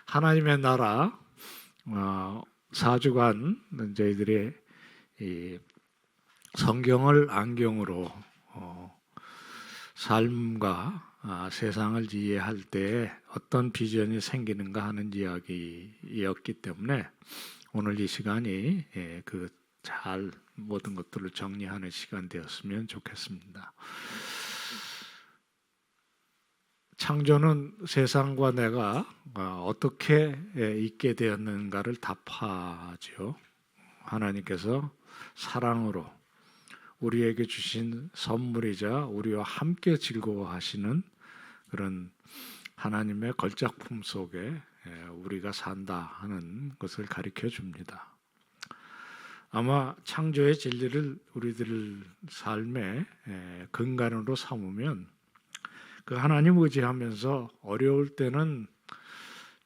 하나님의 나라 4주간 저희들이 이 성경을 안경으로 삶과 세상을 이해할 때 어떤 비전이 생기는가 하는 이야기였기 때문에 오늘 이 시간이 잘 모든 것들을 정리하는 시간 되었으면 좋겠습니다. 창조는 세상과 내가 어떻게 있게 되었는가를 답하죠. 하나님께서 사랑으로 우리에게 주신 선물이자 우리와 함께 즐거워하시는 그런 하나님의 걸작품 속에 우리가 산다 하는 것을 가르쳐 줍니다. 아마 창조의 진리를 우리들 삶의 근간으로 삼으면 그 하나님 의지하면서 어려울 때는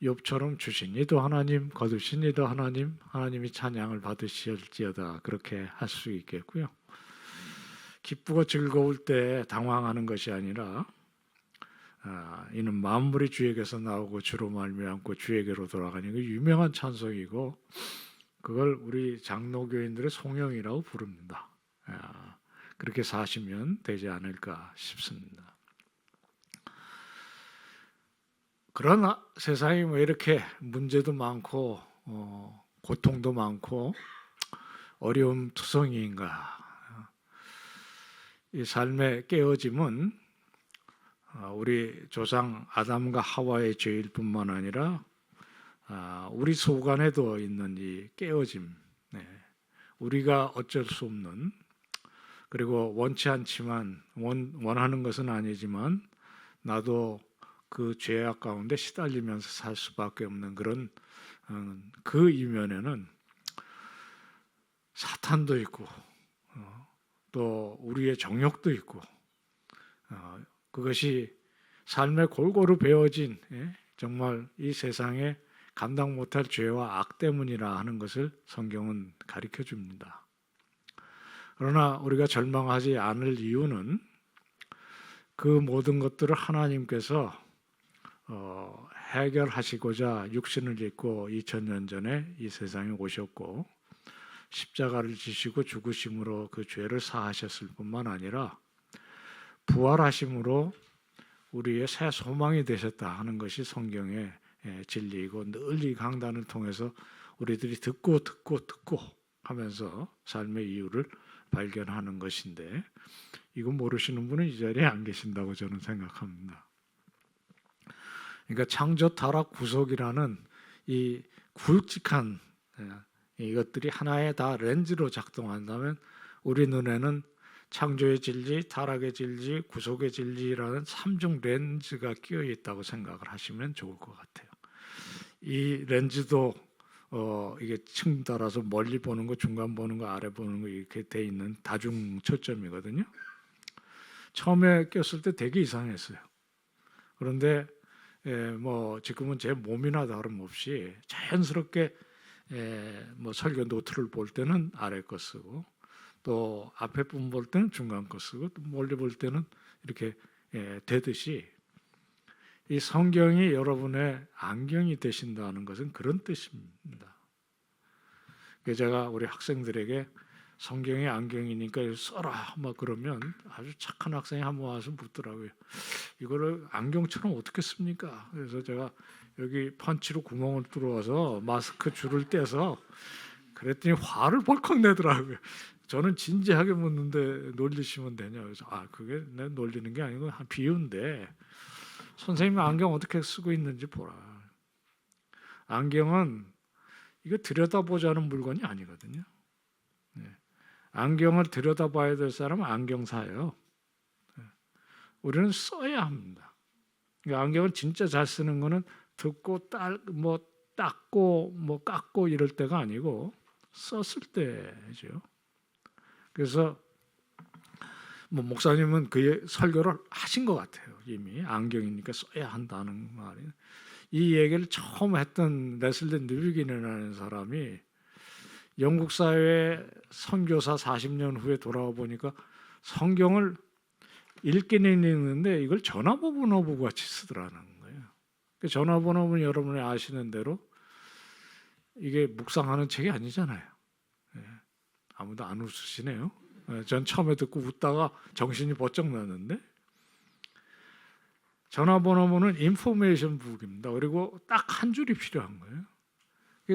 욥처럼 주시니도 하나님, 거두시니도 하나님, 하나님이 찬양을 받으실지어다 그렇게 할 수 있겠고요. 기쁘고 즐거울 때 당황하는 것이 아니라 이는 만물이 주에게서 나오고 주로 말미암고 주에게로 돌아가니 그 유명한 찬송이고 그걸 우리 장로교인들의 송영이라고 부릅니다. 그렇게 사시면 되지 않을까 싶습니다. 그러나 세상이 왜 이렇게 문제도 많고 고통도 많고 어려움 투성이인가? 이 삶의 깨어짐은 우리 조상 아담과 하와의 죄일 뿐만 아니라 우리 속안에도 있는 이 깨어짐, 우리가 어쩔 수 없는 그리고 원치 않지만 원하는 것은 아니지만 나도 그 죄악 가운데 시달리면서 살 수밖에 없는 그런 그 이면에는 사탄도 있고 또 우리의 정욕도 있고 그것이 삶에 골고루 베어진 정말 이 세상에 감당 못할 죄와 악 때문이라 하는 것을 성경은 가르쳐 줍니다. 그러나 우리가 절망하지 않을 이유는 그 모든 것들을 하나님께서 해결하시고자 육신을 입고 2000년 전에 이 세상에 오셨고 십자가를 지시고 죽으심으로 그 죄를 사하셨을 뿐만 아니라 부활하심으로 우리의 새 소망이 되셨다 하는 것이 성경의 진리이고 늘 이 강단을 통해서 우리들이 듣고 하면서 삶의 이유를 발견하는 것인데 이거 모르시는 분은 이 자리에 안 계신다고 저는 생각합니다. 그러니까 창조 타락 구속이라는 이 굵직한 이것들이 하나의 다 렌즈로 작동한다면 우리 눈에는 창조의 진리, 타락의 진리, 구속의 진리라는 3중 렌즈가 끼어 있다고 생각을 하시면 좋을 것 같아요. 이 렌즈도 이게 층 따라서 멀리 보는 거, 중간 보는 거, 아래 보는 거 이렇게 돼 있는 다중 초점이거든요. 처음에 꼈을 때 되게 이상했어요. 그런데 뭐 지금은 제 몸이나 다름없이 자연스럽게 뭐 설교 노트를 볼 때는 아래 거 쓰고 또 앞에 분 볼 때는 중간 거 쓰고 또 멀리 볼 때는 이렇게 되듯이 이 성경이 여러분의 안경이 되신다는 것은 그런 뜻입니다. 그래서 제가 우리 학생들에게 성경의 안경이니까 써라 막 그러면 아주 착한 학생이 한 번 와서 묻더라고요. 이거를 안경처럼 어떻게 씁니까? 그래서 제가 여기 펀치로 구멍을 뚫어서 마스크 줄을 떼서 그랬더니 화를 벌컥 내더라고요. 저는 진지하게 묻는데 놀리시면 되냐? 그래서 그게 내 놀리는 게 아니고 한 비유인데 선생님이 안경 어떻게 쓰고 있는지 보라. 안경은 이거 들여다보자는 물건이 아니거든요. 안경을 들여다봐야 될 사람은 안경사예요. 우리는 써야 합니다. 그러니까 안경을 진짜 잘 쓰는 거는 듣고 닦고 깎고 이럴 때가 아니고 썼을 때죠. 그래서 목사님은 그 설교를 하신 것 같아요. 이미 안경이니까 써야 한다는 말이. 이 얘기를 처음 했던 레슬리 뉴비긴이라는 사람이 영국 사회 선교사 40년 후에 돌아와 보니까 성경을 읽기는 읽는데 이걸 전화번호 같이 쓰더라는 거예요. 그 전화번호는 여러분이 아시는 대로 이게 묵상하는 책이 아니잖아요. 예, 아무도 안 웃으시네요. 예, 전 처음에 듣고 웃다가 정신이 번쩍 났는데 전화번호는 인포메이션 북입니다. 그리고 딱 한 줄이 필요한 거예요.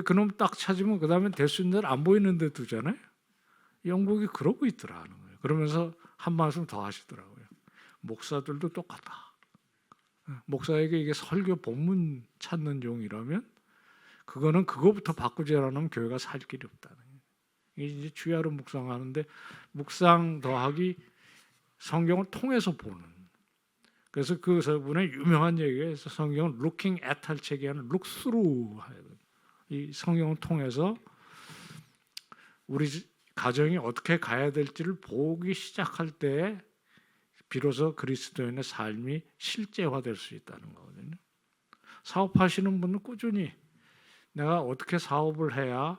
그놈 딱 찾으면 그 다음에 될 수 있는 대로 안 보이는 데 두잖아요. 영국이 그러고 있더라는 거예요. 그러면서 한 말씀 더 하시더라고요. 목사들도 똑같다. 목사에게 이게 설교 본문 찾는 용이라면 그거는 그거부터 바꾸지 않으면 교회가 살 길이 없다는 거예요. 이게 이제 주야로 묵상하는데 묵상 더하기 성경을 통해서 보는. 그래서 그 분의 유명한 얘기에서 성경은 looking at 할 책이 아니라 look through. 이 성경을 통해서 우리 가정이 어떻게 가야 될지를 보기 시작할 때 비로소 그리스도인의 삶이 실제화될 수 있다는 거거든요. 사업하시는 분은 꾸준히 내가 어떻게 사업을 해야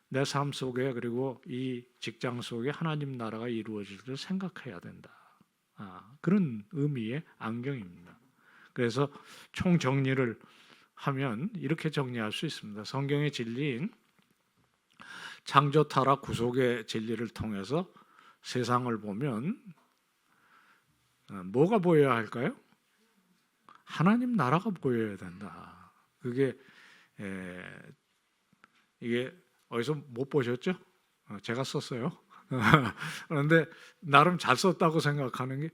내 삶 속에 그리고 이 직장 속에 하나님 나라가 이루어질지를 생각해야 된다. 그런 의미의 안경입니다. 그래서 총정리를 하면 이렇게 정리할 수 있습니다. 성경의 진리인 창조, 타락, 구속의 진리를 통해서 세상을 보면 뭐가 보여야 할까요? 하나님 나라가 보여야 된다. 그게 이게 어디서 못 보셨죠? 제가 썼어요. 그런데 나름 잘 썼다고 생각하는 게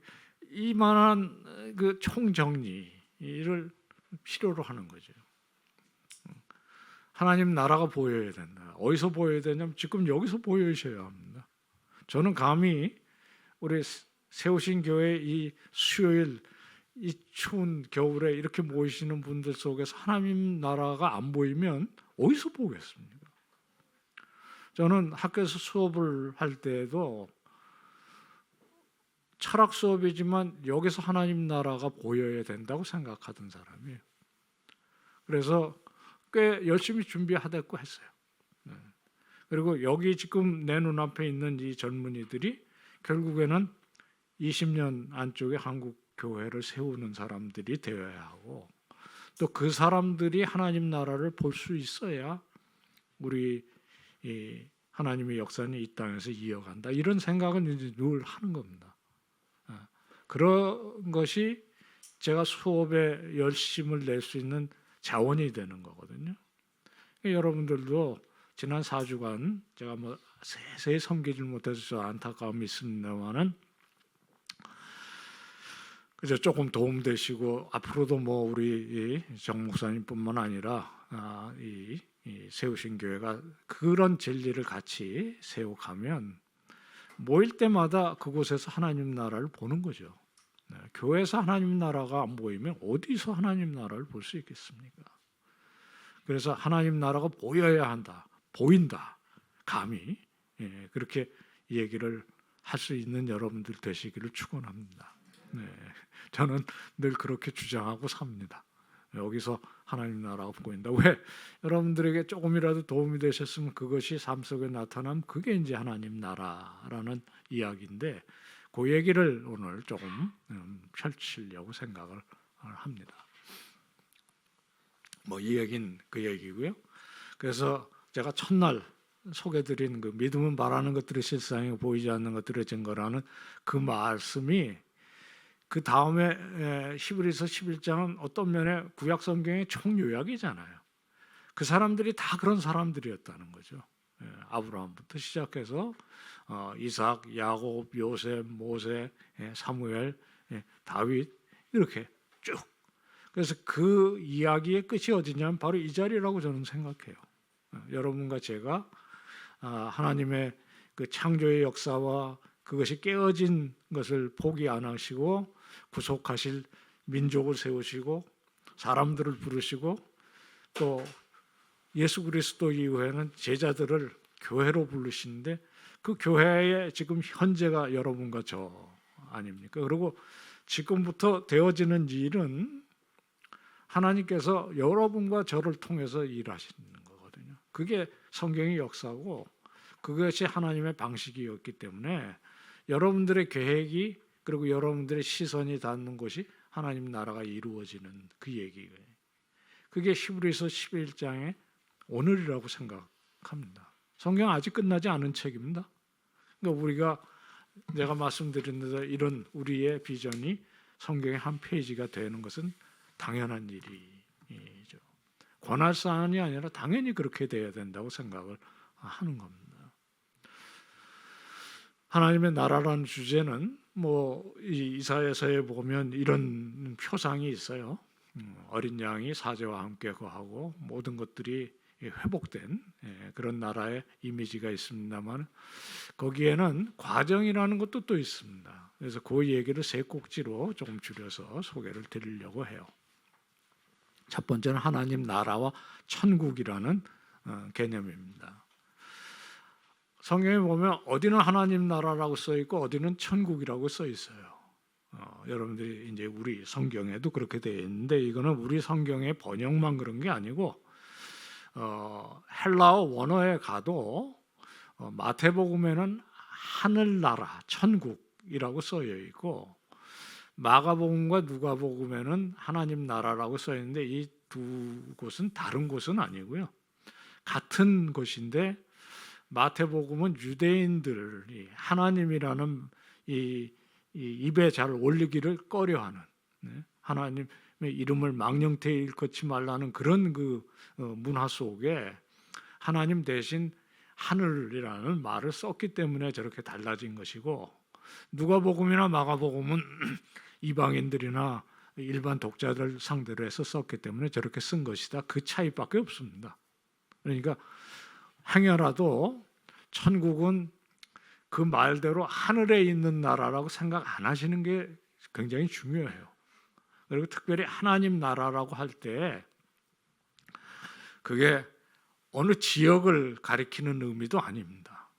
이만한 그 총정리를 필요로 하는 거죠. 하나님 나라가 보여야 된다. 어디서 보여야 되냐면 지금 여기서 보여주셔야 합니다. 저는 감히 우리 세우신 교회 이 수요일 이 추운 겨울에 이렇게 모이시는 분들 속에서 하나님 나라가 안 보이면 어디서 보겠습니까? 저는 학교에서 수업을 할 때에도 철학 수업이지만 여기서 하나님 나라가 보여야 된다고 생각하던 사람이에요. 그래서 꽤 열심히 준비하다고 했어요. 그리고 여기 지금 내 눈앞에 있는 이 젊은이들이 결국에는 20년 안쪽에 한국 교회를 세우는 사람들이 되어야 하고 또 그 사람들이 하나님 나라를 볼 수 있어야 우리 이 하나님의 역사는 이 땅에서 이어간다. 이런 생각은 이제 늘 하는 겁니다. 그런 것이 제가 수업에 열심을 낼 수 있는 자원이 되는 거거든요. 여러분들도 지난 4주간 제가 뭐 세세히 섬기질 못해서 저 안타까움이 있습니다만은 그저 조금 도움되시고 앞으로도 뭐 우리 정 목사님뿐만 아니라 이 세우신 교회가 그런 진리를 같이 세워가면 모일 때마다 그곳에서 하나님 나라를 보는 거죠. 교회에서 하나님 나라가 안 보이면 어디서 하나님 나라를 볼 수 있겠습니까? 그래서 하나님 나라가 보여야 한다. 보인다. 감히 그렇게 얘기를 할 수 있는 여러분들 되시기를 축원합니다. 저는 늘 그렇게 주장하고 삽니다. 여기서 하나님 나라가 보인다. 왜? 여러분들에게 조금이라도 도움이 되셨으면 그것이 삶 속에 나타나면 그게 이제 하나님 나라라는 이야기인데 그 얘기를 오늘 조금 펼치려고 생각을 합니다. 뭐 이 얘기는 그 얘기고요. 그래서 제가 첫날 소개드린 그 믿음은 바라는 것들이 실상에 보이지 않는 것들의 증거라는 그 말씀이 그 다음에 히브리서 11장은 어떤 면에 구약 성경의 총요약이잖아요. 그 사람들이 다 그런 사람들이었다는 거죠. 아브라함부터 시작해서 이삭, 야곱, 요셉, 모세, 사무엘, 다윗 이렇게 쭉. 그래서 그 이야기의 끝이 어디냐면 바로 이 자리라고 저는 생각해요. 여러분과 제가 하나님의 그 창조의 역사와 그것이 깨어진 것을 포기 안 하시고 구속하실 민족을 세우시고 사람들을 부르시고 또 예수 그리스도 이후에는 제자들을 교회로 부르시는데 그 교회의 지금 현재가 여러분과 저 아닙니까? 그리고 지금부터 되어지는 일은 하나님께서 여러분과 저를 통해서 일하시는 거거든요. 그게 성경의 역사고 그것이 하나님의 방식이었기 때문에 여러분들의 계획이 그리고 여러분들의 시선이 닿는 곳이 하나님 나라가 이루어지는 그 얘기예요. 그게 히브리서 11장의 오늘이라고 생각합니다. 성경 아직 끝나지 않은 책입니다. 그러니까 우리가 내가 말씀드린 대로 이런 우리의 비전이 성경의 한 페이지가 되는 것은 당연한 일이죠. 권할 사안이 아니라 당연히 그렇게 돼야 된다고 생각을 하는 겁니다. 하나님의 나라라는 주제는 뭐 이사야서에 보면 이런 표상이 있어요. 어린 양이 사제와 함께 거하고 모든 것들이 회복된 그런 나라의 이미지가 있습니다만 거기에는 과정이라는 것도 또 있습니다. 그래서 그 얘기를 세 꼭지로 조금 줄여서 소개를 드리려고 해요. 첫 번째는 하나님 나라와 천국이라는 개념입니다. 성경에 보면 어디는 하나님 나라라고 써 있고 어디는 천국이라고 써 있어요. 여러분들이 이제 우리 성경에도 그렇게 되어 있는데 이거는 우리 성경의 번역만 그런 게 아니고 헬라어 원어에 가도 마태복음에는 하늘나라, 천국이라고 써여 있고 마가복음과 누가복음에는 하나님 나라라고 써 있는데 이 두 곳은 다른 곳은 아니고요. 같은 곳인데 마태복음은 유대인들이 하나님이라는 이 입에 잘 올리기를 꺼려하는 하나님의 이름을 망령되이 일컫지 말라는 그런 그 문화 속에 하나님 대신 하늘이라는 말을 썼기 때문에 저렇게 달라진 것이고 누가복음이나 마가복음은 이방인들이나 일반 독자들 상대로 해서 썼기 때문에 저렇게 쓴 것이다. 그 차이밖에 없습니다. 그러니까 행여라도 천국은 그 말대로 하늘에 있는 나라라고 생각 안 하시는 게 굉장히 중요해요. 그리고 특별히 하나님 나라라고 할 때 그게 어느 지역을 가리키는 의미도 아닙니다.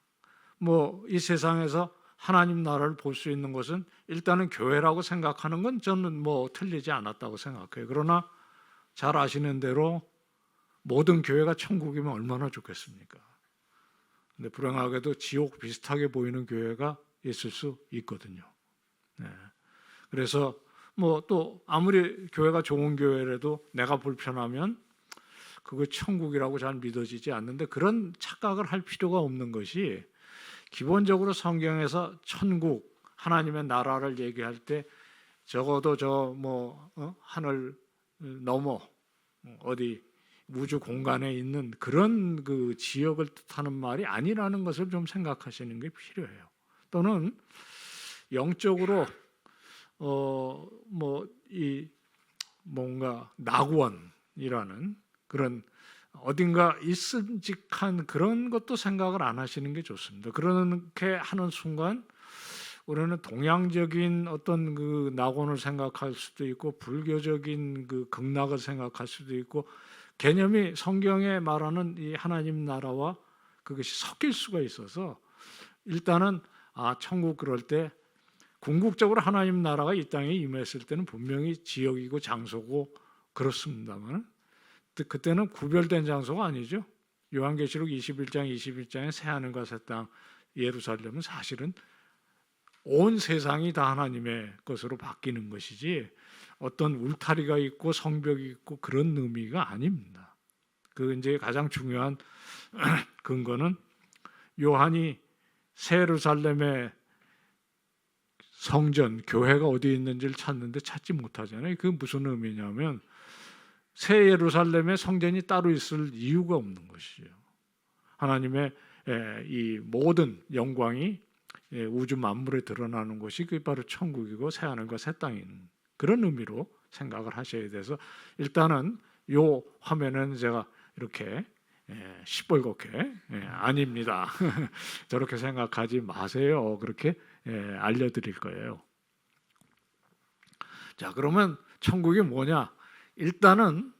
뭐 이 세상에서 하나님 나라를 볼 수 있는 것은 일단은 교회라고 생각하는 건 저는 뭐 틀리지 않았다고 생각해요. 그러나 잘 아시는 대로 모든 교회가 천국이면 얼마나 좋겠습니까? 근데 불행하게도 지옥 비슷하게 보이는 교회가 있을 수 있거든요. 네. 그래서 뭐 또 아무리 교회가 좋은 교회라도 내가 불편하면 그거 천국이라고 잘 믿어지지 않는데 그런 착각을 할 필요가 없는 것이 기본적으로 성경에서 천국, 하나님의 나라를 얘기할 때 적어도 하늘 넘어 어디 우주 공간에 있는 그런 그 지역을 뜻하는 말이 아니라는 것을 좀 생각하시는 게 필요해요. 또는 영적으로 이 뭔가 낙원이라는 그런 어딘가 있음직한 그런 것도 생각을 안 하시는 게 좋습니다. 그렇게 하는 순간 우리는 동양적인 어떤 그 낙원을 생각할 수도 있고 불교적인 그 극락을 생각할 수도 있고 개념이 성경에 말하는 이 하나님 나라와 그것이 섞일 수가 있어서 일단은 천국 그럴 때 궁극적으로 하나님 나라가 이 땅에 임했을 때는 분명히 지역이고 장소고 그렇습니다만 그때는 구별된 장소가 아니죠. 요한계시록 21장에 새하늘과 새 땅 예루살렘은 사실은 온 세상이 다 하나님의 것으로 바뀌는 것이지 어떤 울타리가 있고 성벽이 있고 그런 의미가 아닙니다. 그 이제 가장 중요한 근거는 요한이 새 예루살렘의 성전 교회가 어디 있는지를 찾는데 찾지 못하잖아요. 그게 무슨 의미냐면 새 예루살렘에 성전이 따로 있을 이유가 없는 것이죠. 하나님의 이 모든 영광이 우주 만물에 드러나는 곳이 그게 바로 천국이고 새 하늘과 새 땅인 그런 의미로 생각을 하셔야 돼서 일단은 요 화면은 제가 이렇게 시뻘겋게 아닙니다. 저렇게 생각하지 마세요. 그렇게 알려드릴 거예요. 자, 그러면 천국이 뭐냐? 일단은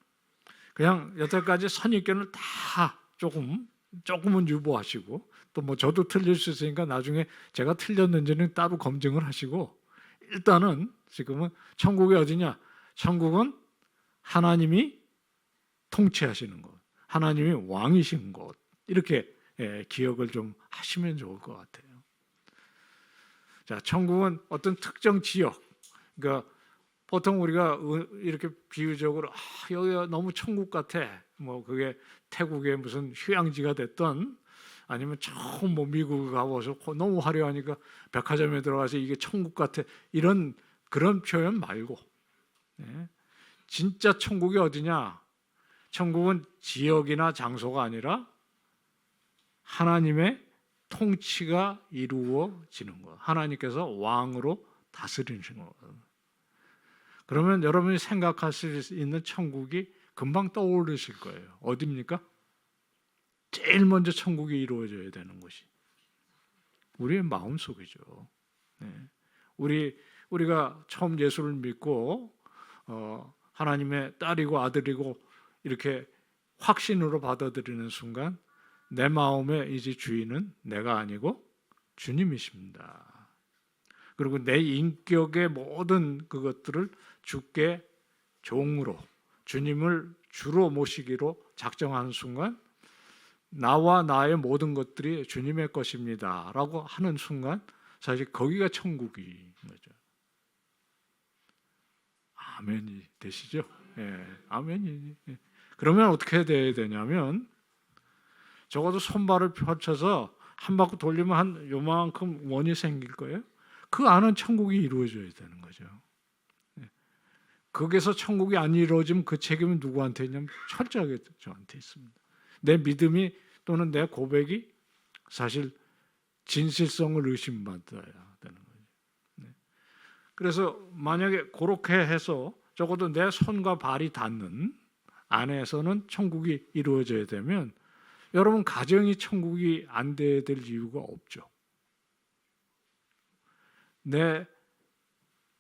그냥 여태까지 선입견을 다 조금은 유보하시고 또 뭐 저도 틀릴 수 있으니까 나중에 제가 틀렸는지는 따로 검증을 하시고 일단은 지금은 천국이 어디냐? 천국은 하나님이 통치하시는 곳, 하나님이 왕이신 곳 이렇게 기억을 좀 하시면 좋을 것 같아요. 자, 천국은 어떤 특정 지역, 그러니까 보통 우리가 이렇게 비유적으로 여기가 너무 천국 같아. 뭐 그게 태국의 무슨 휴양지가 됐던 아니면 처음 뭐 미국 가봐서 너무 화려하니까 백화점에 들어가서 이게 천국 같아. 이런 그런 표현 말고 진짜 천국이 어디냐? 천국은 지역이나 장소가 아니라 하나님의 통치가 이루어지는 것. 하나님께서 왕으로 다스리시는 것. 그러면 여러분이 생각하실 수 있는 천국이 금방 떠오르실 거예요. 어디입니까? 제일 먼저 천국이 이루어져야 되는 곳이 우리의 마음속이죠. 우리가 처음 예수를 믿고 하나님의 딸이고 아들이고 이렇게 확신으로 받아들이는 순간 내 마음의 이제 주인은 내가 아니고 주님이십니다. 그리고 내 인격의 모든 그것들을 주께 종으로 주님을 주로 모시기로 작정하는 순간 나와 나의 모든 것들이 주님의 것입니다 라고 하는 순간 사실 거기가 천국인 거죠. 아멘이 되시죠? 아멘이. 그러면 어떻게 돼야 되냐면 적어도 손발을 펼쳐서 한 바퀴 돌리면 한 요만큼 원이 생길 거예요. 그 안은 천국이 이루어져야 되는 거죠. 거기서 천국이 안 이루어지면 그 책임은 누구한테 있냐면 철저하게 저한테 있습니다. 내 믿음이 또는 내 고백이 사실 진실성을 의심받아야 되는 거죠. 그래서 만약에 그렇게 해서 적어도 내 손과 발이 닿는 안에서는 천국이 이루어져야 되면 여러분 가정이 천국이 안 돼야 될 이유가 없죠. 내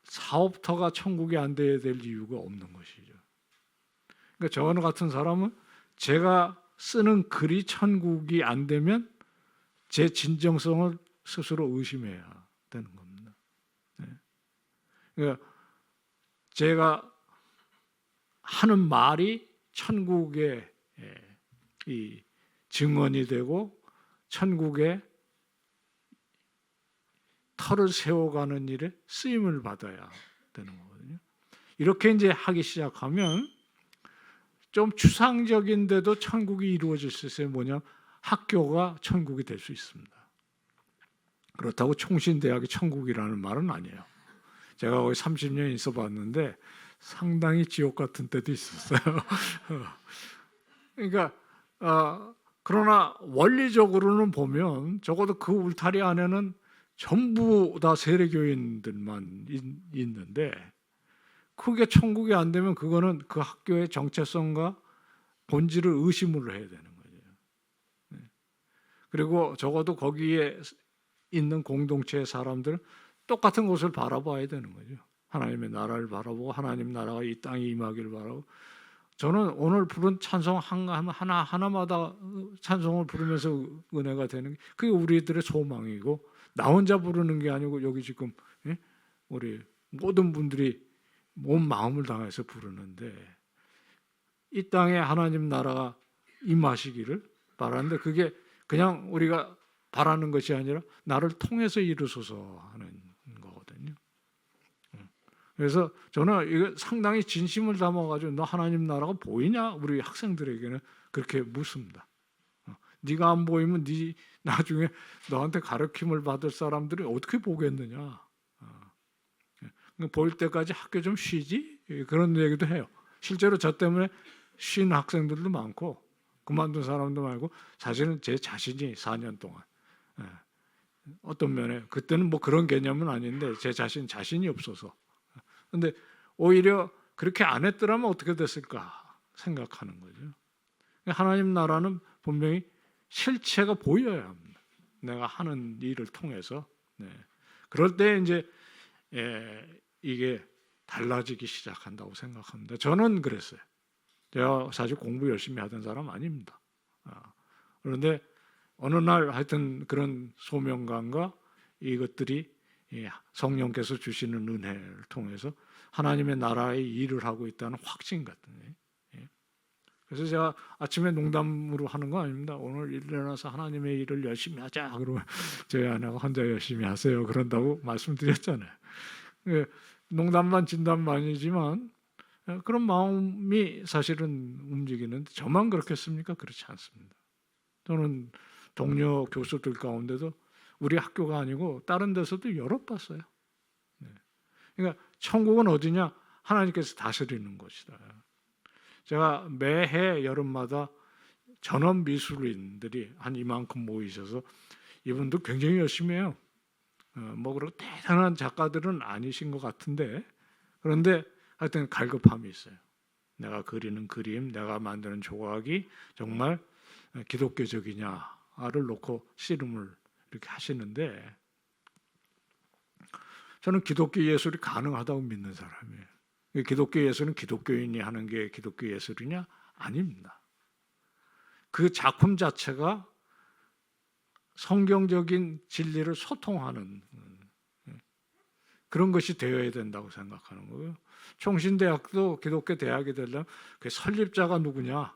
사업터가 천국이 안 돼야 될 이유가 없는 것이죠. 그러니까 저 같은 사람은 제가 쓰는 글이 천국이 안 되면 제 진정성을 스스로 의심해야 되는 겁니다. 그러니까 제가 하는 말이 천국의 이 증언이 되고 천국의 터를 세워가는 일에 쓰임을 받아야 되는 거거든요. 이렇게 이제 하기 시작하면 좀 추상적인데도 천국이 이루어질 수 있어요. 뭐냐? 학교가 천국이 될 수 있습니다. 그렇다고 총신대학이 천국이라는 말은 아니에요. 제가 거기 30년 있어 봤는데 상당히 지옥 같은 때도 있었어요. 그러니까 그러나 원리적으로는 보면 적어도 그 울타리 안에는 전부 다 세례교인들만 있는데 그게 천국이 안 되면 그거는 그 학교의 정체성과 본질을 의심을 해야 되는 거죠. 그리고 적어도 거기에 있는 공동체의 사람들은 똑같은 곳을 바라봐야 되는 거죠. 하나님의 나라를 바라보고 하나님 나라가 이 땅에 임하기를 바라고 저는 오늘 부른 찬송 하나마다 찬송을 부르면서 은혜가 되는 게 그게 우리들의 소망이고 나 혼자 부르는 게 아니고 여기 지금 우리 모든 분들이 온 마음을 다해서 부르는데 이 땅에 하나님 나라가 임하시기를 바라는데 그게 그냥 우리가 바라는 것이 아니라 나를 통해서 이루소서 하는 거거든요. 그래서 저는 이거 상당히 진심을 담아가지고 너 하나님 나라가 보이냐? 우리 학생들에게는 그렇게 묻습니다. 네가 안 보이면 네 나중에 너한테 가르침을 받을 사람들이 어떻게 보겠느냐? 보일 때까지 학교 좀 쉬지? 그런 얘기도 해요. 실제로 저 때문에 쉰 학생들도 많고 그만둔 사람도 많고 사실은 제 자신이 4년 동안 어떤 면에 그때는 뭐 그런 개념은 아닌데 제 자신이 없어서 근데 오히려 그렇게 안 했더라면 어떻게 됐을까 생각하는 거죠. 하나님 나라는 분명히 실체가 보여야 합니다. 내가 하는 일을 통해서 그럴 때 이제 이게 달라지기 시작한다고 생각합니다. 저는 그랬어요. 제가 사실 공부 열심히 하던 사람 아닙니다. 그런데 어느 날 하여튼 그런 소명감과 이것들이 성령께서 주시는 은혜를 통해서 하나님의 나라의 일을 하고 있다는 확신 같은 거예요. 그래서 제가 아침에 농담으로 하는 거 아닙니다. 오늘 일어나서 하나님의 일을 열심히 하자. 그러면 저희 아내가 혼자 열심히 하세요. 그런다고 말씀드렸잖아요. 농담만 진담만이지만 그런 마음이 사실은 움직이는데 저만 그렇겠습니까? 그렇지 않습니다. 저는 동료 교수들 가운데도 우리 학교가 아니고 다른 데서도 여러 봤어요. 그러니까 천국은 어디냐? 하나님께서 다스리는 곳이다. 제가 매해 여름마다 전원 미술인들이 한 이만큼 모이셔서 이분도 굉장히 열심히 해요. 뭐 그렇게 대단한 작가들은 아니신 것 같은데 그런데 하여튼 갈급함이 있어요. 내가 그리는 그림, 내가 만드는 조각이 정말 기독교적이냐를 놓고 씨름을 이렇게 하시는데 저는 기독교 예술이 가능하다고 믿는 사람이에요. 기독교 예술은 기독교인이 하는 게 기독교 예술이냐? 아닙니다. 그 작품 자체가 성경적인 진리를 소통하는 그런 것이 되어야 된다고 생각하는 거예요. 총신대학도 기독교 대학이 되려면 그 설립자가 누구냐,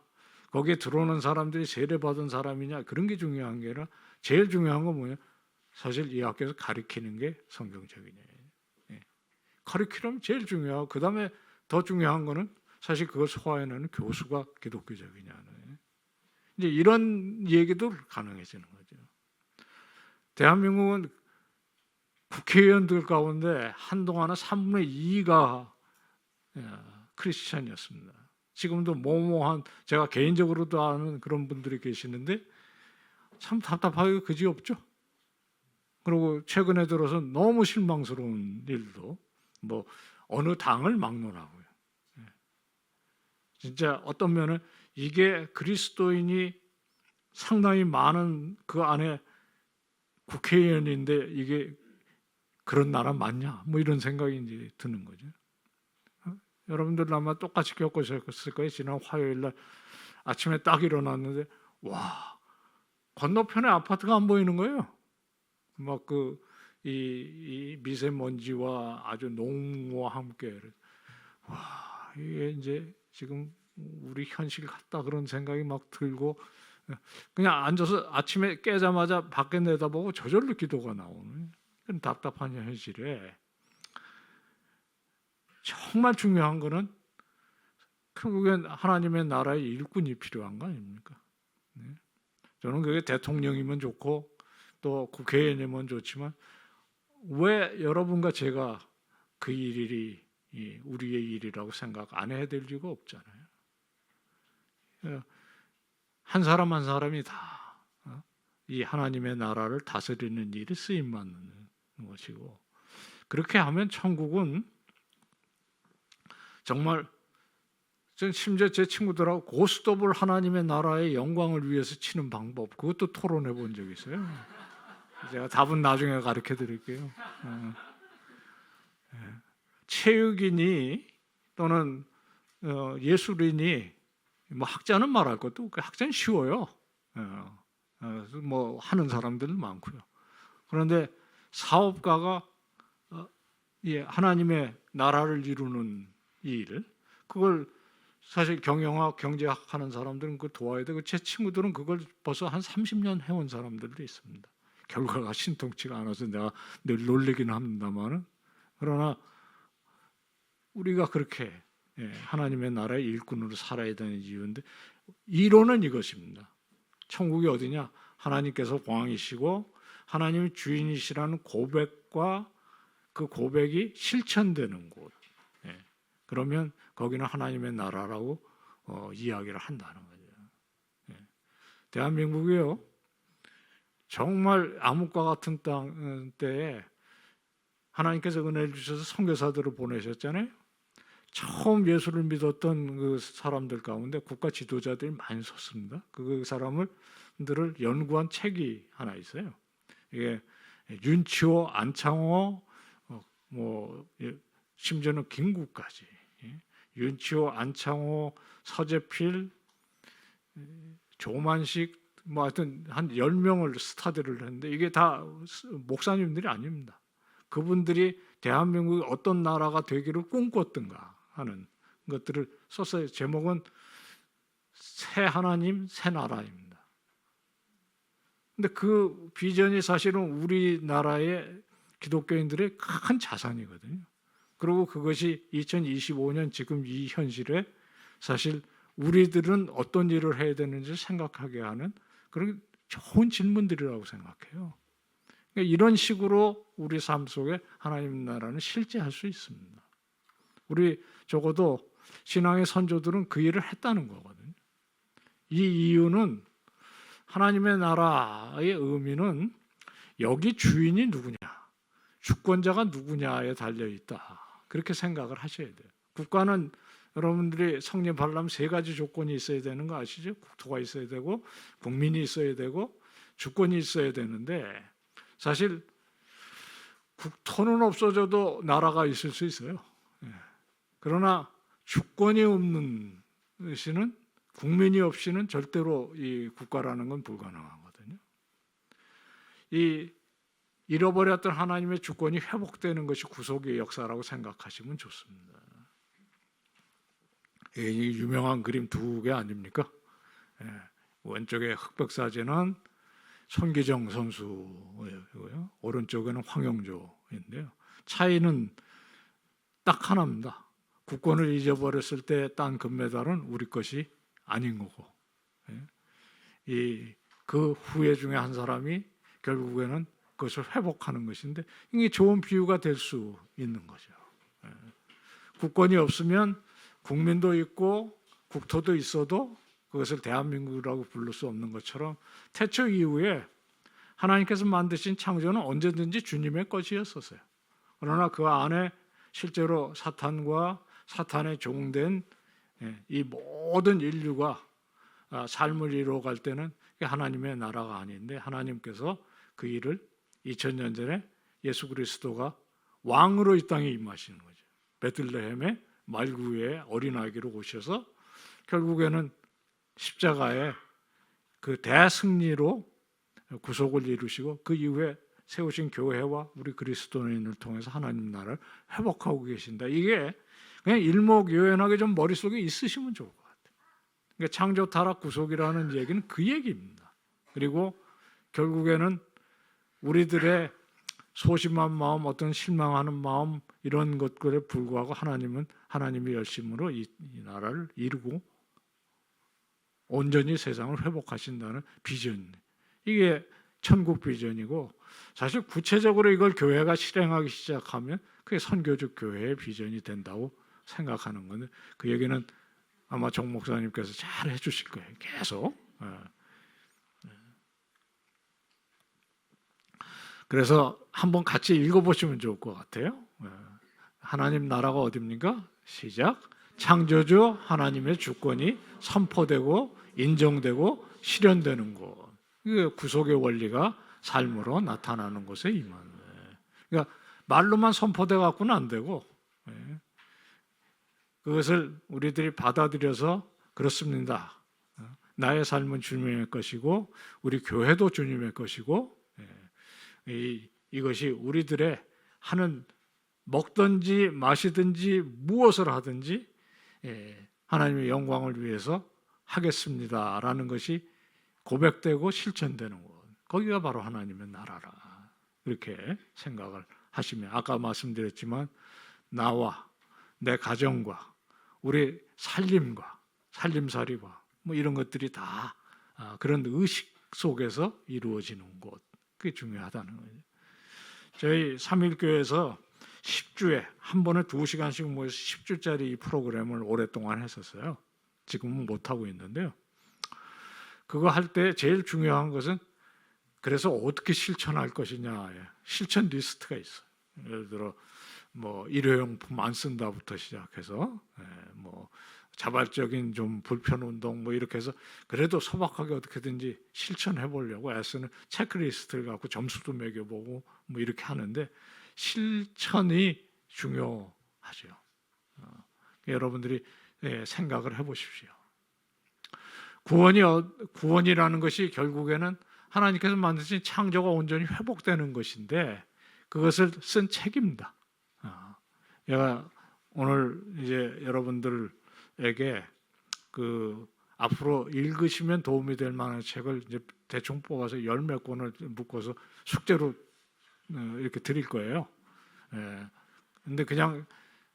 거기에 들어오는 사람들이 세례받은 사람이냐, 그런 게 중요한 게 아니라 제일 중요한 건 뭐냐? 사실 이 학교에서 가르치는 게 성경적이냐. 커리큘럼이 제일 중요하고 그 다음에 더 중요한 거는 사실 그걸 소화해내는 교수가 기독교적이냐는 이제 이런 얘기도 가능해지는 거죠. 대한민국은 국회의원들 가운데 한동안은 3분의 2가 크리스찬이었습니다. 지금도 모모한 제가 개인적으로도 아는 그런 분들이 계시는데 참 답답하게 그지없죠. 그리고 최근에 들어서 너무 실망스러운 일도 뭐 어느 당을 막론하고요. 진짜 어떤 면은 이게 그리스도인이 상당히 많은 그 안에 국회의원인데 이게 그런 나라 맞냐? 뭐 이런 생각이 이제 드는 거죠. 여러분들 아마 똑같이 겪으셨을 거예요. 지난 화요일 날 아침에 딱 일어났는데 와 건너편에 아파트가 안 보이는 거예요. 막 이 미세먼지와 아주 농무와 함께 와 이게 이제 지금 우리 현실 같다 그런 생각이 막 들고 그냥 앉아서 아침에 깨자마자 밖에 내다보고 저절로 기도가 나오는 그런 답답한 현실에 정말 중요한 거는 결국엔 하나님의 나라의 일꾼이 필요한 거 아닙니까? 저는 그게 대통령이면 좋고 또 국회의원이면 좋지만 왜 여러분과 제가 그 일이 우리의 일이라고 생각 안 해야 될 이유가 없잖아요. 한 사람 한 사람이 다 이 하나님의 나라를 다스리는 일에 쓰임 받는 것이고 그렇게 하면 천국은 정말 전 심지어 제 친구들하고 고스톱을 하나님의 나라의 영광을 위해서 치는 방법 그것도 토론해 본 적이 있어요. 제가 답은 나중에 가르쳐 드릴게요. 체육인이 또는 예술인이 뭐 학자는 말할 것도 없고 학자는 쉬워요. 뭐 하는 사람들 많고요. 그런데 사업가가 하나님의 나라를 이루는 일, 그걸 사실 경영학, 경제학 하는 사람들은 그걸 도와야 되고 제 친구들은 그걸 벌써 한 30년 해온 사람들도 있습니다. 결과가 신통치가 않아서 내가 늘 놀리긴 합니다만 그러나 우리가 그렇게 하나님의 나라의 일꾼으로 살아야 되는 이유인데 이론은 이것입니다. 천국이 어디냐? 하나님께서 왕이시고 하나님이 주인이시라는 고백과 그 고백이 실천되는 곳. 그러면 거기는 하나님의 나라라고 이야기를 한다는 거죠. 대한민국이요. 정말 암흑과 같은 땅 때에 하나님께서 은혜를 주셔서 선교사들을 보내셨잖아요. 처음 예수를 믿었던 그 사람들 가운데 국가 지도자들이 많이 섰습니다. 그 사람들을 연구한 책이 하나 있어요. 이게 윤치호, 안창호, 뭐 심지어는 김구까지 윤치호, 안창호, 서재필, 조만식 뭐 하여튼 한 10명을 스타들을 했는데 이게 다 목사님들이 아닙니다. 그분들이 대한민국이 어떤 나라가 되기를 꿈꿨던가 하는 것들을 썼어요. 제목은 새 하나님, 새 나라입니다. 근데 그 비전이 사실은 우리나라의 기독교인들의 큰 자산이거든요. 그리고 그것이 2025년 지금 이 현실에 사실 우리들은 어떤 일을 해야 되는지 생각하게 하는 그런 좋은 질문들이라고 생각해요. 그러니까 이런 식으로 우리 삶 속에 하나님 나라는 실제할 수 있습니다. 우리 적어도 신앙의 선조들은 그 일을 했다는 거거든요. 이 이유는 하나님의 나라의 의미는 여기 주인이 누구냐, 주권자가 누구냐에 달려 있다. 그렇게 생각을 하셔야 돼요. 국가는 여러분들이 성립하려면 세 가지 조건이 있어야 되는 거 아시죠? 국토가 있어야 되고, 국민이 있어야 되고, 주권이 있어야 되는데 사실 국토는 없어져도 나라가 있을 수 있어요. 그러나 주권이 없는 것은 국민이 없이는 절대로 이 국가라는 건 불가능하거든요. 이 잃어버렸던 하나님의 주권이 회복되는 것이 구속의 역사라고 생각하시면 좋습니다. 이 유명한 그림 두 개 아닙니까? 왼쪽에 흑백 사진은 손기정 선수고요. 오른쪽에는 황영조인데요. 차이는 딱 하나입니다. 국권을 잊어버렸을 때 딴 금메달은 우리 것이 아닌 거고, 그 후예 중에 한 사람이 결국에는 그것을 회복하는 것인데 이게 좋은 비유가 될 수 있는 거죠. 국권이 없으면 국민도 있고 국토도 있어도 그것을 대한민국이라고 부를 수 없는 것처럼 태초 이후에 하나님께서 만드신 창조는 언제든지 주님의 것이었었어요. 그러나 그 안에 실제로 사탄과 사탄의 종된 이 모든 인류가 삶을 이루어갈 때는 하나님의 나라가 아닌데 하나님께서 그 일을 2000년 전에 예수 그리스도가 왕으로 이 땅에 임하시는 거죠. 베들레헴의 말구에 어린아기로 오셔서 결국에는 십자가의 그 대승리로 구속을 이루시고 그 이후에 세우신 교회와 우리 그리스도인을 통해서 하나님 나라를 회복하고 계신다. 이게 그냥 일목요연하게 좀 머릿속에 있으시면 좋을 것 같아요. 그러니까 창조 타락 구속이라는 얘기는 그 얘기입니다. 그리고 결국에는 우리들의 소심한 마음, 어떤 실망하는 마음 이런 것들에 불구하고 하나님은 하나님의 열심으로 이 나라를 이루고 온전히 세상을 회복하신다는 비전. 이게 천국 비전이고 사실 구체적으로 이걸 교회가 실행하기 시작하면 그게 선교적 교회의 비전이 된다고 생각하는 건데 그 얘기는 아마 정 목사님께서 잘 해주실 거예요. 계속. 그래서 한번 같이 읽어보시면 좋을 것 같아요. 하나님 나라가 어디입니까? 시작. 창조주 하나님의 주권이 선포되고 인정되고 실현되는 곳. 이게 구속의 원리가 삶으로 나타나는 곳에 임하는 거예요. 그러니까 말로만 선포돼 갖고는 안 되고 그것을 우리들이 받아들여서 그렇습니다. 나의 삶은 주님의 것이고 우리 교회도 주님의 것이고 이것이 우리들의 하는 먹든지 마시든지 무엇을 하든지 하나님의 영광을 위해서 하겠습니다라는 것이 고백되고 실천되는 것. 거기가 바로 하나님의 나라라. 이렇게 생각을 하시면 아까 말씀드렸지만 나와 내 가정과 우리 살림과 살림살이와 뭐 이런 것들이 다 그런 의식 속에서 이루어지는 것. 그게 중요하다는 거죠. 저희 삼일교회에서 10주에 한 번에 2시간씩 모여서 10주짜리 이 프로그램을 오랫동안 했었어요. 지금은 못하고 있는데요. 그거 할 때 제일 중요한 것은 그래서 어떻게 실천할 것이냐. 실천 리스트가 있어요. 예를 들어 뭐 일회용품 안 쓴다부터 시작해서 뭐 자발적인 좀 불편 운동 뭐 이렇게 해서 그래도 소박하게 어떻게든지 실천해 보려고 애쓰는 체크리스트를 갖고 점수도 매겨보고 뭐 이렇게 하는데 실천이 중요하죠. 여러분들이 생각을 해보십시오. 구원이라는 것이 결국에는 하나님께서 만드신 창조가 온전히 회복되는 것인데 그것을 쓴 책입니다. 제가 오늘 이제 여러분들에게 그 앞으로 읽으시면 도움이 될 만한 책을 이제 대충 뽑아서 10몇 권을 묶어서 숙제로 이렇게 드릴 거예요. 근데 그냥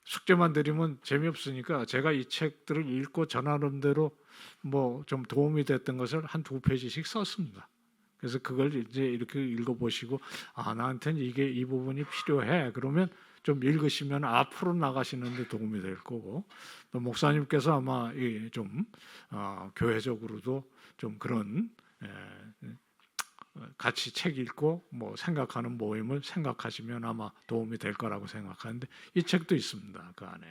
숙제만 드리면 재미없으니까 제가 이 책들을 읽고 저 나름대로 뭐 좀 도움이 됐던 것을 한 2페이지씩 썼습니다. 그래서 그걸 이제 이렇게 읽어보시고 나한테는 이게 이 부분이 필요해. 그러면 좀 읽으시면 앞으로 나가시는데 도움이 될 거고, 또 목사님께서 아마 좀 교회적으로도 좀 그런 같이 책 읽고 뭐 생각하는 모임을 생각하시면 아마 도움이 될 거라고 생각하는데, 이 책도 있습니다. 그 안에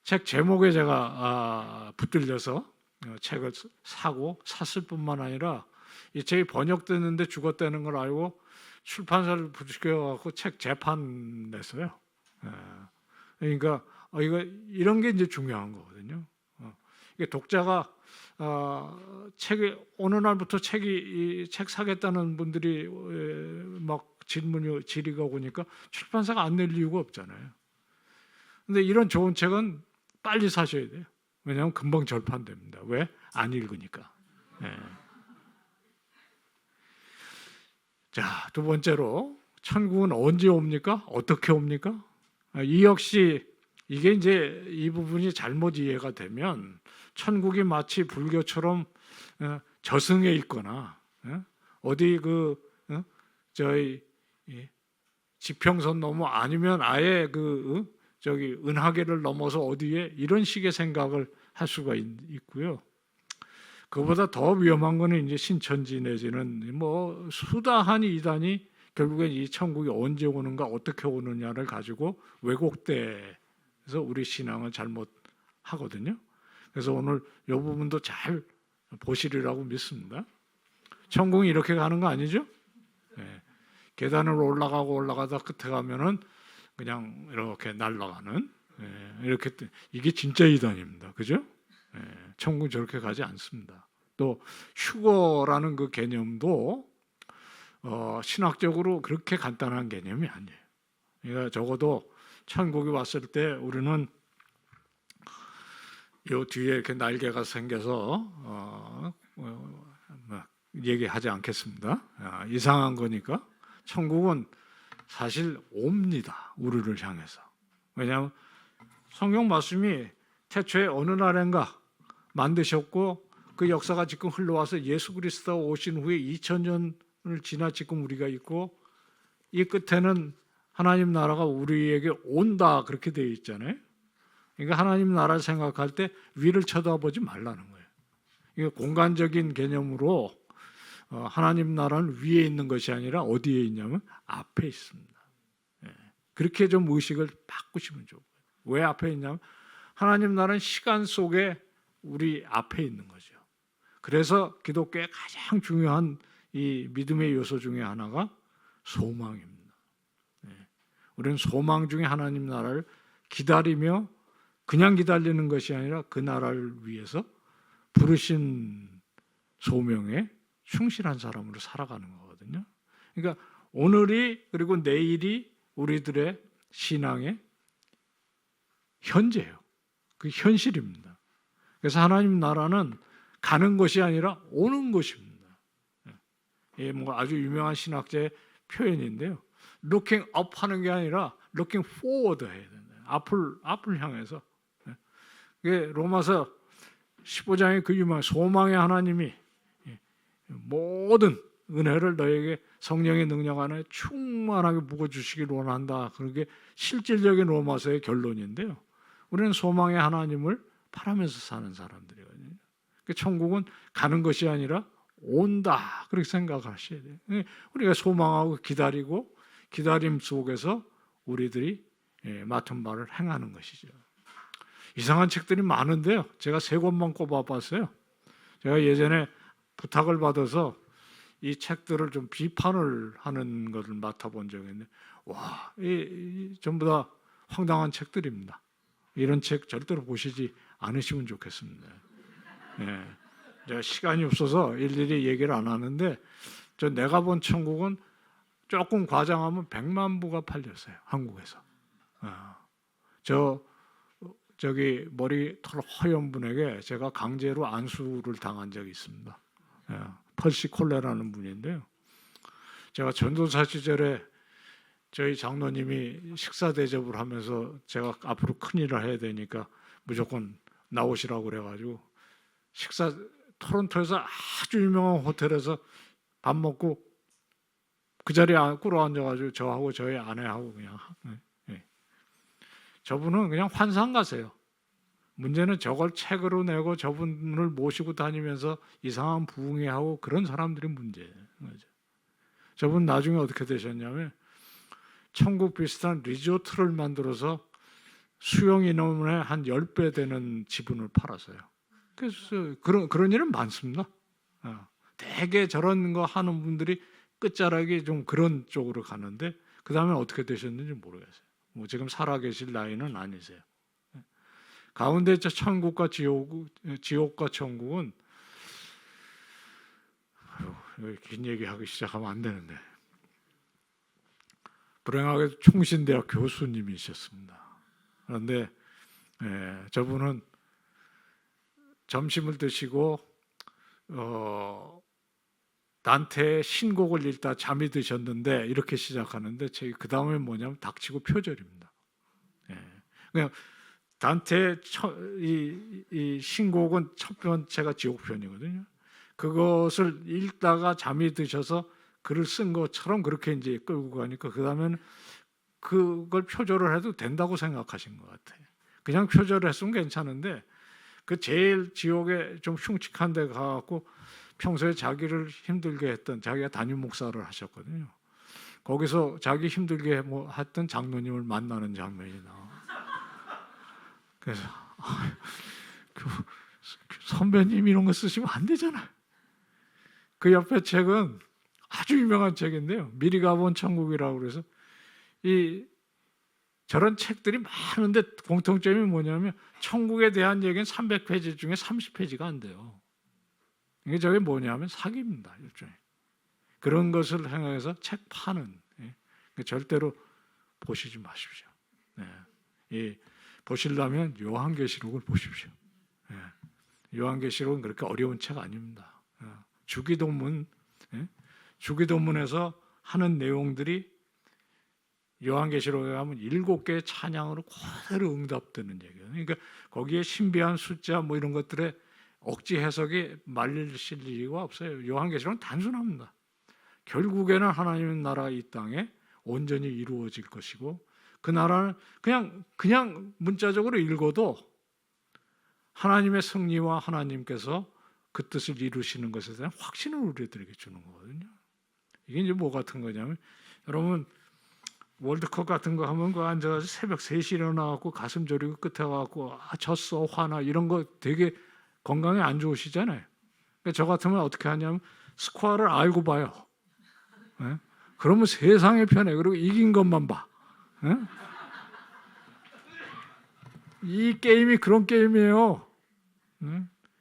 책 제목에 제가 붙들려서 책을 사고 샀을 뿐만 아니라 이 책이 번역됐는데 죽었다는 걸 알고 출판사를 부추겨갖고 책 재판 냈어요. 그러니까 이런 게 이제 중요한 거거든요. 이게 독자가 책이 어느 날부터 책 사겠다는 분들이 막 질의가 오니까 출판사가 안 낼 이유가 없잖아요. 근데 이런 좋은 책은 빨리 사셔야 돼요. 왜냐하면 금방 절판됩니다. 왜? 안 읽으니까. 자, 두 번째로 천국은 언제 옵니까? 어떻게 옵니까? 이 역시 이게 이제 이 부분이 잘못 이해가 되면 천국이 마치 불교처럼 저승에 있거나 어디 저희 지평선 넘어 아니면 아예 저기 은하계를 넘어서 어디에 이런 식의 생각을 할 수가 있고요. 그보다 더 위험한 거는 이제 신천지 내지는 뭐 수다하니 이다니 결국엔 이 천국이 언제 오는가 어떻게 오느냐를 가지고 왜곡돼서 우리 신앙을 잘못하거든요. 그래서 오늘 이 부분도 잘 보시리라고 믿습니다. 천국이 이렇게 가는 거 아니죠? 계단을 올라가다 끝에 가면은 그냥 이렇게 날아가는 이렇게 이게 진짜 이단입니다. 그죠? 천국 저렇게 가지 않습니다. 또 휴거라는 그 개념도 신학적으로 그렇게 간단한 개념이 아니에요. 그러니까 적어도 천국이 왔을 때 우리는 요 뒤에 이렇게 날개가 생겨서 얘기하지 않겠습니다. 이상한 거니까 천국은 사실 옵니다. 우리를 향해서. 왜냐하면 성경 말씀이 태초에 어느 날인가 만드셨고 그 역사가 지금 흘러와서 예수 그리스도가 오신 후에 2000년을 지나 지금 우리가 있고 이 끝에는 하나님 나라가 우리에게 온다 그렇게 되어 있잖아요. 그러니까 하나님 나라를 생각할 때 위를 쳐다보지 말라는 거예요. 이게 공간적인 개념으로 하나님 나라는 위에 있는 것이 아니라 어디에 있냐면 앞에 있습니다. 그렇게 좀 의식을 바꾸시면 좋고요. 왜 앞에 있냐면 하나님 나라는 시간 속에 우리 앞에 있는 거죠. 그래서 기독교의 가장 중요한 이 믿음의 요소 중에 하나가 소망입니다. 우리는 소망 중에 하나님 나라를 기다리며 그냥 기다리는 것이 아니라 그 나라를 위해서 부르신 소명에 충실한 사람으로 살아가는 거거든요. 그러니까 오늘이 그리고 내일이 우리들의 신앙의 현재예요. 그 현실입니다. 그래서 하나님 나라는 가는 것이 아니라 오는 것입니다. 이게 뭐 아주 유명한 신학자의 표현인데요. looking up 하는 게 아니라 looking forward 해야 된다. 앞을 향해서. 이게 로마서 15장의 그 유명한 소망의 하나님이 모든 은혜를 너에게 성령의 능력 안에 충만하게 부어주시길 원한다. 그게 실질적인 로마서의 결론인데요. 우리는 소망의 하나님을 바라면서 사는 사람들이거든요. 천국은 가는 것이 아니라 온다. 그렇게 생각하셔야 돼요. 우리가 소망하고 기다리고 기다림 속에서 우리들이 맡은 바를 행하는 것이죠. 이상한 책들이 많은데요. 제가 3권만 꼽아봤어요. 제가 예전에 부탁을 받아서 이 책들을 좀 비판을 하는 것을 맡아본 적이 있는데 와, 전부 다 황당한 책들입니다. 이런 책 절대로 보시지 않으시면 좋겠습니다. 제가 시간이 없어서 일일이 얘기를 안 하는데 내가 본 천국은 조금 과장하면 100만 부가 팔렸어요. 한국에서. 저기 머리 털 허연 분에게 제가 강제로 안수를 당한 적이 있습니다. 펄시 콜레라는 분인데요. 제가 전도사 시절에 저희 장로님이 식사 대접을 하면서 제가 앞으로 큰일을 해야 되니까 무조건 나오시라고 그래가지고 식사 토론토에서 아주 유명한 호텔에서 밥 먹고 그 자리에 꿇어 앉아가지고 저하고 저희 아내하고 그냥 저분은 그냥 환상 가세요. 문제는 저걸 책으로 내고 저분을 모시고 다니면서 이상한 부흥회하고 그런 사람들이 문제예요. 저분 나중에 어떻게 되셨냐면 천국 비슷한 리조트를 만들어서 수용 인원의 한 10배 되는 지분을 팔았어요. 그래서 그런 일은 많습니다. 대개 저런 거 하는 분들이 끝자락이 좀 그런 쪽으로 가는데 그 다음에 어떻게 되셨는지 모르겠어요. 뭐 지금 살아계실 나이는 아니세요. 가운데 저 천국과 지옥과 천국은 긴 얘기하기 시작하면 안 되는데 불행하게 총신대학 교수님이셨습니다. 그런데 저분은 점심을 드시고 단테의 신곡을 읽다 잠이 드셨는데 이렇게 시작하는데 그 다음에 뭐냐면 닥치고 표절입니다. 그냥 단테의 이 신곡은 첫 번째가 지옥편이거든요. 그것을 읽다가 잠이 드셔서 글을 쓴 것처럼 그렇게 이제 끌고 가니까 그 다음에는 그걸 표절을 해도 된다고 생각하신 것 같아요. 그냥 표절했으면 괜찮은데 그 제일 지옥에 좀 흉측한 데 가갖고 평소에 자기를 힘들게 했던 자기가 담임 목사를 하셨거든요. 거기서 자기 힘들게 했던 장로님을 만나는 장면이 나와. 그래서 선배님 이런 거 쓰시면 안 되잖아요. 그 옆에 책은 아주 유명한 책인데요. 미리 가본 천국이라고 그래서 저런 책들이 많은데 공통점이 뭐냐면 천국에 대한 얘기는 300페이지 중에 30페이지가 안 돼요. 이게 저게 뭐냐면 사기입니다. 일종의. 그런 것을 생각해서 책 파는 절대로 보시지 마십시오. 보시려면 요한계시록을 보십시오. 요한계시록은 그렇게 어려운 책 아닙니다. 주기도문에서 하는 내용들이 요한계시록에 가면 7개의 찬양으로 그대로 응답되는 얘기예요. 그러니까 거기에 신비한 숫자 뭐 이런 것들에 억지 해석이 말리실 이유가 없어요. 요한계시록은 단순합니다. 결국에는 하나님의 나라가 이 땅에 온전히 이루어질 것이고 그 나라는 그냥 문자적으로 읽어도 하나님의 승리와 하나님께서 그 뜻을 이루시는 것에 대한 확신을 우리들에게 주는 거거든요. 이게 이제 뭐 같은 거냐면 여러분 월드컵 같은 거 하면 그 앉아서 새벽 3시 일어나갖고 가슴 저리고 끝에 가갖고 졌어 화나 이런 거 되게 건강에 안 좋으시잖아요. 그러니까 저 같으면 어떻게 하냐면 스코어를 알고 봐요. 그러면 세상에 편해. 그리고 이긴 것만 봐. 이 게임이 그런 게임이에요.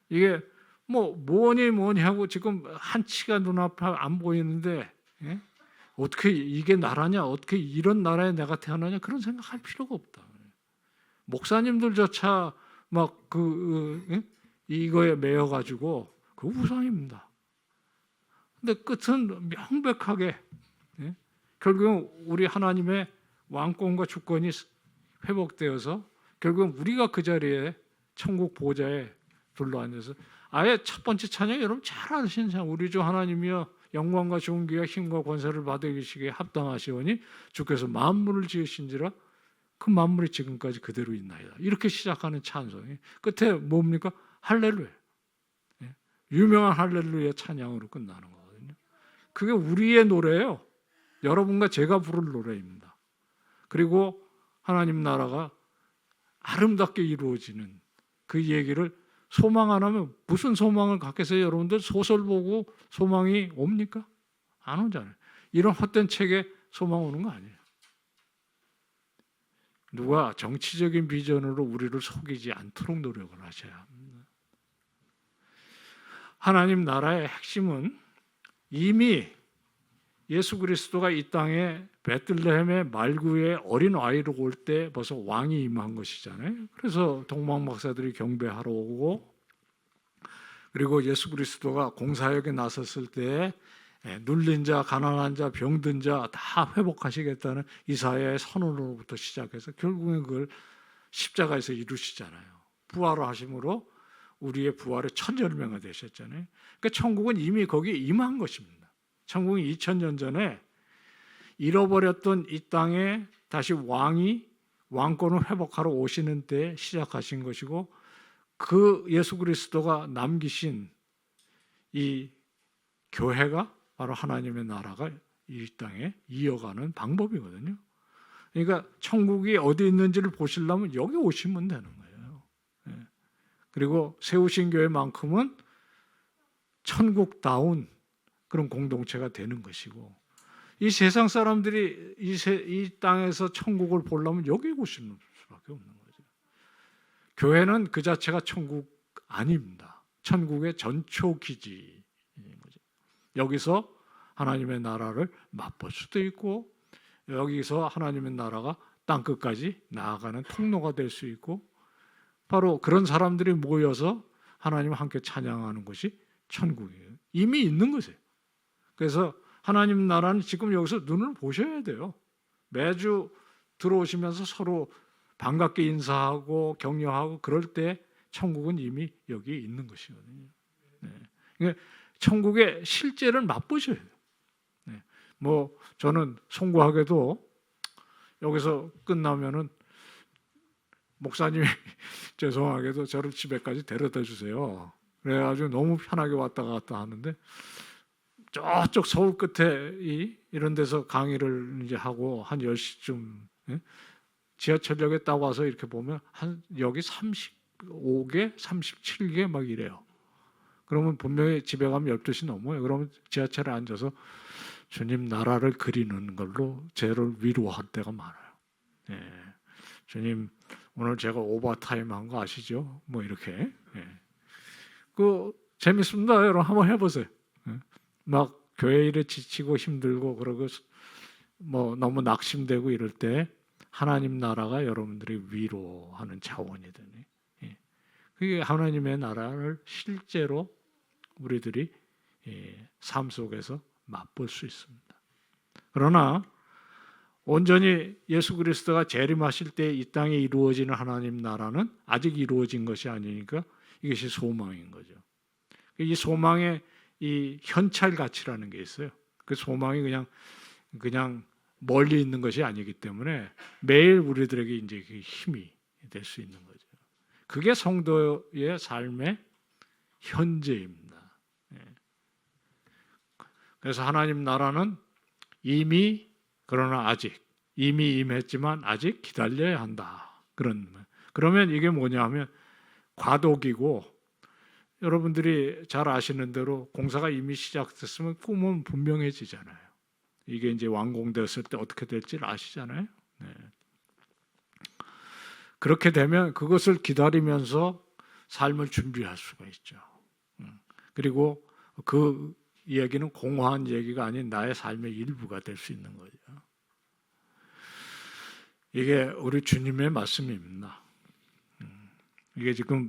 이게 뭐니 하고 지금 한치가 눈앞에 안 보이는데 어떻게 이게 나라냐? 어떻게 이런 나라에 내가 태어나냐? 그런 생각할 필요가 없다. 목사님들조차 막 이거에 매여 가지고 그 우상입니다. 근데 끝은 명백하게 결국은 우리 하나님의 왕권과 주권이 회복되어서 결국은 우리가 그 자리에 천국 보좌에 둘러앉아서 아예 첫 번째 찬양 여러분 잘 아시는 찬양 우리 주 하나님이여 영광과 존귀와 힘과 권세를 받으시기에 합당하시오니 주께서 만물을 지으신지라 그 만물이 지금까지 그대로 있나이다. 이렇게 시작하는 찬송이 끝에 뭡니까? 할렐루야. 유명한 할렐루야 찬양으로 끝나는 거거든요. 그게 우리의 노래예요. 여러분과 제가 부를 노래입니다. 그리고 하나님 나라가 아름답게 이루어지는 그 얘기를 소망 안 하면 무슨 소망을 갖겠어요? 여러분들 소설 보고 소망이 옵니까? 안 오잖아요. 이런 헛된 책에 소망 오는 거 아니에요. 누가 정치적인 비전으로 우리를 속이지 않도록 노력을 하셔야 합니다. 하나님 나라의 핵심은 이미 예수 그리스도가 이 땅에 베들레헴의 말구에 어린 아이로 올 때 벌써 왕이 임한 것이잖아요. 그래서 동방 박사들이 경배하러 오고 그리고 예수 그리스도가 공사역에 나섰을 때 눌린 자, 가난한 자, 병든 자 다 회복하시겠다는 이사야의 선언으로부터 시작해서 결국엔 그걸 십자가에서 이루시잖아요. 부활을 하심으로 우리의 부활의 첫 열매가 되셨잖아요. 그러니까 천국은 이미 거기에 임한 것입니다. 천국은 2000년 전에 잃어버렸던 이 땅에 다시 왕이 왕권을 회복하러 오시는 때 시작하신 것이고, 그 예수 그리스도가 남기신 이 교회가 바로 하나님의 나라가 이 땅에 이어가는 방법이거든요. 그러니까 천국이 어디 있는지를 보시려면 여기 오시면 되는 거예요. 그리고 세우신 교회만큼은 천국다운 그런 공동체가 되는 것이고, 이 세상 사람들이 이 땅에서 천국을 보려면 여기 오시는 수밖에 없는 거죠. 교회는 그 자체가 천국 아닙니다. 천국의 전초 기지인 거죠. 여기서 하나님의 나라를 맛볼 수도 있고, 여기서 하나님의 나라가 땅끝까지 나아가는 통로가 될 수 있고, 바로 그런 사람들이 모여서 하나님을 함께 찬양하는 것이 천국이에요. 이미 있는 것이에요. 그래서 하나님 나라는 지금 여기서 눈을 보셔야 돼요. 매주 들어오시면서 서로 반갑게 인사하고 격려하고 그럴 때 천국은 이미 여기 있는 것이거든요. 그러니까 천국의 실제를 맛보셔야 돼요. 뭐 저는 송구하게도 여기서 끝나면은 목사님이 죄송하게도 저를 집에까지 데려다 주세요. 그래가지고 너무 편하게 왔다 갔다 하는데, 저쪽 서울 끝에 이런 데서 강의를 이제 하고 한 10시쯤 지하철역에 딱 와서 이렇게 보면 한 여기 35개, 37개 막 이래요. 그러면 분명히 집에 가면 12시 넘어요. 그러면 지하철에 앉아서 주님 나라를 그리는 걸로 저를 위로할 때가 많아요. 주님 오늘 제가 오버타임 한 거 아시죠? 뭐 이렇게. 그 재밌습니다. 여러분 한번 해보세요. 막 교회 일에 지치고 힘들고 그러고 뭐 너무 낙심되고 이럴 때 하나님 나라가 여러분들이 위로하는 자원이더니, 그게 하나님의 나라를 실제로 우리들이 삶 속에서 맛볼 수 있습니다. 그러나 온전히 예수 그리스도가 재림하실 때 이 땅에 이루어지는 하나님 나라는 아직 이루어진 것이 아니니까 이것이 소망인 거죠. 이 소망의 이 현찰 가치라는 게 있어요. 그 소망이 그냥 멀리 있는 것이 아니기 때문에 매일 우리들에게 이제 힘이 될 수 있는 거죠. 그게 성도의 삶의 현재입니다. 그래서 하나님 나라는 그러나 아직 이미 임했지만 아직 기다려야 한다. 그러면 이게 뭐냐면 과도기고, 여러분들이 잘 아시는 대로 공사가 이미 시작됐으면 꿈은 분명해지잖아요. 이게 이제 완공됐을 때 어떻게 될지를 아시잖아요. 그렇게 되면 그것을 기다리면서 삶을 준비할 수가 있죠. 그리고 그 얘기는 공허한 얘기가 아닌 나의 삶의 일부가 될 수 있는 거죠. 이게 우리 주님의 말씀입니다. 이게 지금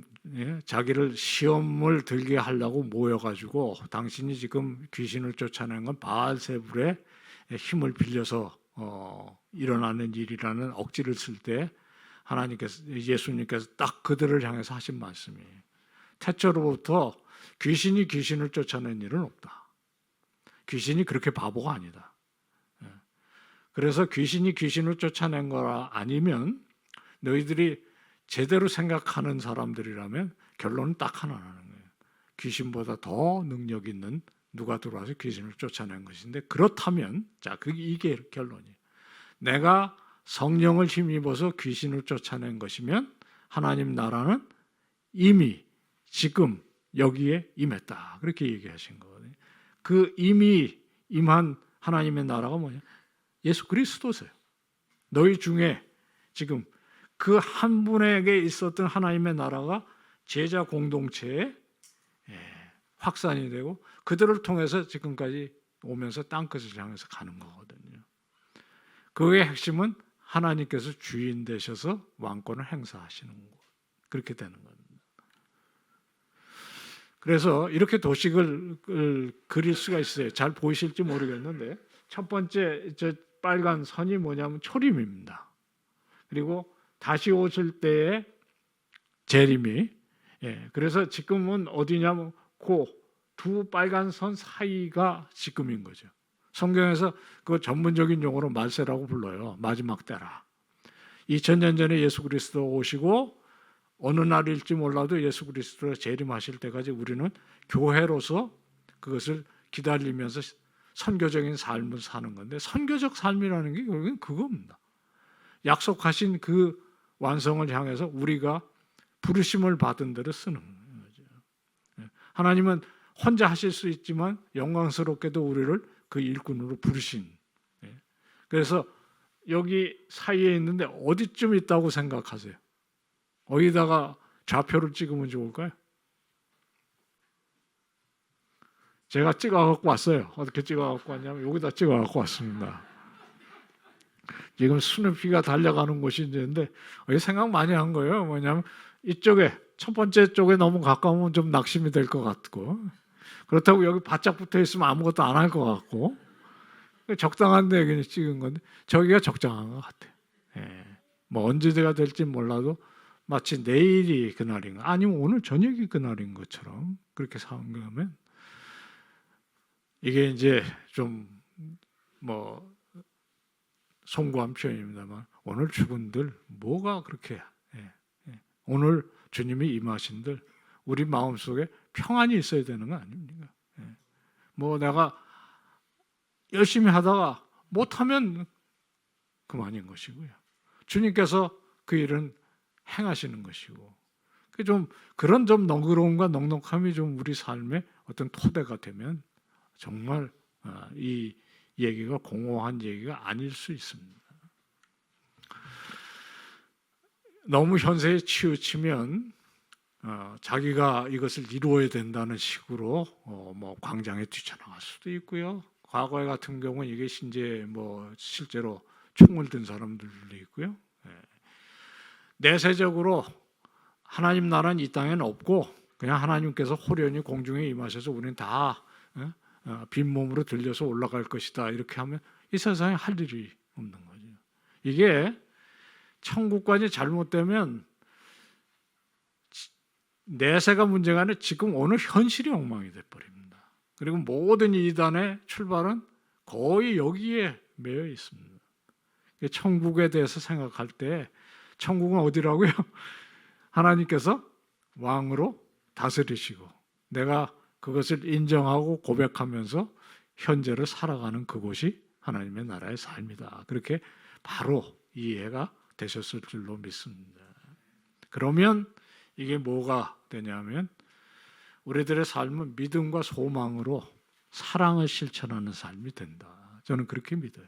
자기를 시험을 들게 하려고 모여가지고 당신이 지금 귀신을 쫓아내는 건 바알세불의 힘을 빌려서 일어나는 일이라는 억지를 쓸 때 예수님께서 딱 그들을 향해서 하신 말씀이에요. 태초로부터 귀신이 귀신을 쫓아낸 일은 없다. 귀신이 그렇게 바보가 아니다. 그래서 귀신이 귀신을 쫓아낸 거라 아니면 너희들이 제대로 생각하는 사람들이라면 결론은 딱 하나 나는 거예요. 귀신보다 더 능력 있는 누가 들어와서 귀신을 쫓아낸 것인데, 그렇다면 이게 결론이에요. 내가 성령을 힘입어서 귀신을 쫓아낸 것이면 하나님 나라는 이미 지금 여기에 임했다. 그렇게 얘기하신 거거든요. 그 이미 임한 하나님의 나라가 뭐냐? 예수 그리스도세요. 너희 중에 지금 그 한 분에게 있었던 하나님의 나라가 제자 공동체에 확산이 되고 그들을 통해서 지금까지 오면서 땅끝을 향해서 가는 거거든요. 그의 핵심은 하나님께서 주인 되셔서 왕권을 행사하시는 거. 그렇게 되는 겁니다. 그래서 이렇게 도식을 그릴 수가 있어요. 잘 보이실지 모르겠는데 첫 번째 저 빨간 선이 뭐냐면 초림입니다. 그리고 다시 오실 때의 재림이, 그래서 지금은 어디냐면 그 두 빨간 선 사이가 지금인 거죠. 성경에서 그 전문적인 용어로 말세라고 불러요. 마지막 때라. 2000년 전에 예수 그리스도 오시고 어느 날일지 몰라도 예수 그리스도가 재림하실 때까지 우리는 교회로서 그것을 기다리면서 선교적인 삶을 사는 건데, 선교적 삶이라는 게 결국은 그겁니다. 약속하신 그 완성을 향해서 우리가 부르심을 받은 대로 쓰는 거죠. 하나님은 혼자 하실 수 있지만 영광스럽게도 우리를 그 일꾼으로 부르신. 그래서 여기 사이에 있는데 어디쯤 있다고 생각하세요? 어디다가 좌표를 찍으면 좋을까요? 제가 찍어갖고 왔어요. 어떻게 찍어갖고 왔냐면 여기다 찍어갖고 왔습니다. 지금 스누피가 달려가는 곳이 있는데 생각 많이 한 거예요. 뭐냐면 이쪽에 첫 번째 쪽에 너무 가까우면 좀 낙심이 될 것 같고, 그렇다고 여기 바짝 붙어 있으면 아무것도 안 할 것 같고, 적당한 데 찍은 건데 저기가 적당한 것 같아요. 뭐 언제가 될지 몰라도 마치 내일이 그날인가 아니면 오늘 저녁이 그날인 것처럼 그렇게 생각하면, 이게 이제 좀 뭐 송구한 표현입니다만 오늘 죽은들 뭐가 그렇게, 오늘 주님이 임하신들 우리 마음속에 평안이 있어야 되는 거 아닙니까? 뭐 내가 열심히 하다가 못하면 그만인 것이고요. 주님께서 그 일은 행하시는 것이고, 좀 그런 좀 너그러움과 넉넉함이 좀 우리 삶의 어떤 토대가 되면 정말 이 얘기가 공허한 얘기가 아닐 수 있습니다. 너무 현세에 치우치면 자기가 이것을 이루어야 된다는 식으로 뭐 광장에 뛰쳐나갈 수도 있고요. 과거에 같은 경우는 이게 이제 뭐 실제로 총을 든 사람들도 있고요. 내세적으로 하나님 나라는 이 땅에는 없고 그냥 하나님께서 호련히 공중에 임하셔서 우리는 다 빈몸으로 들려서 올라갈 것이다, 이렇게 하면 이 세상에 할 일이 없는 거죠. 이게 천국까지 잘못되면 내세가 문제가 아니라 지금 오늘 현실이 엉망이 돼버립니다. 그리고 모든 이단의 출발은 거의 여기에 매여 있습니다. 천국에 대해서 생각할 때 천국은 어디라고요? 하나님께서 왕으로 다스리시고 내가 그것을 인정하고 고백하면서 현재를 살아가는 그곳이 하나님의 나라의 삶이다. 그렇게 바로 이해가 되셨을 줄로 믿습니다. 그러면 이게 뭐가 되냐면 우리들의 삶은 믿음과 소망으로 사랑을 실천하는 삶이 된다. 저는 그렇게 믿어요.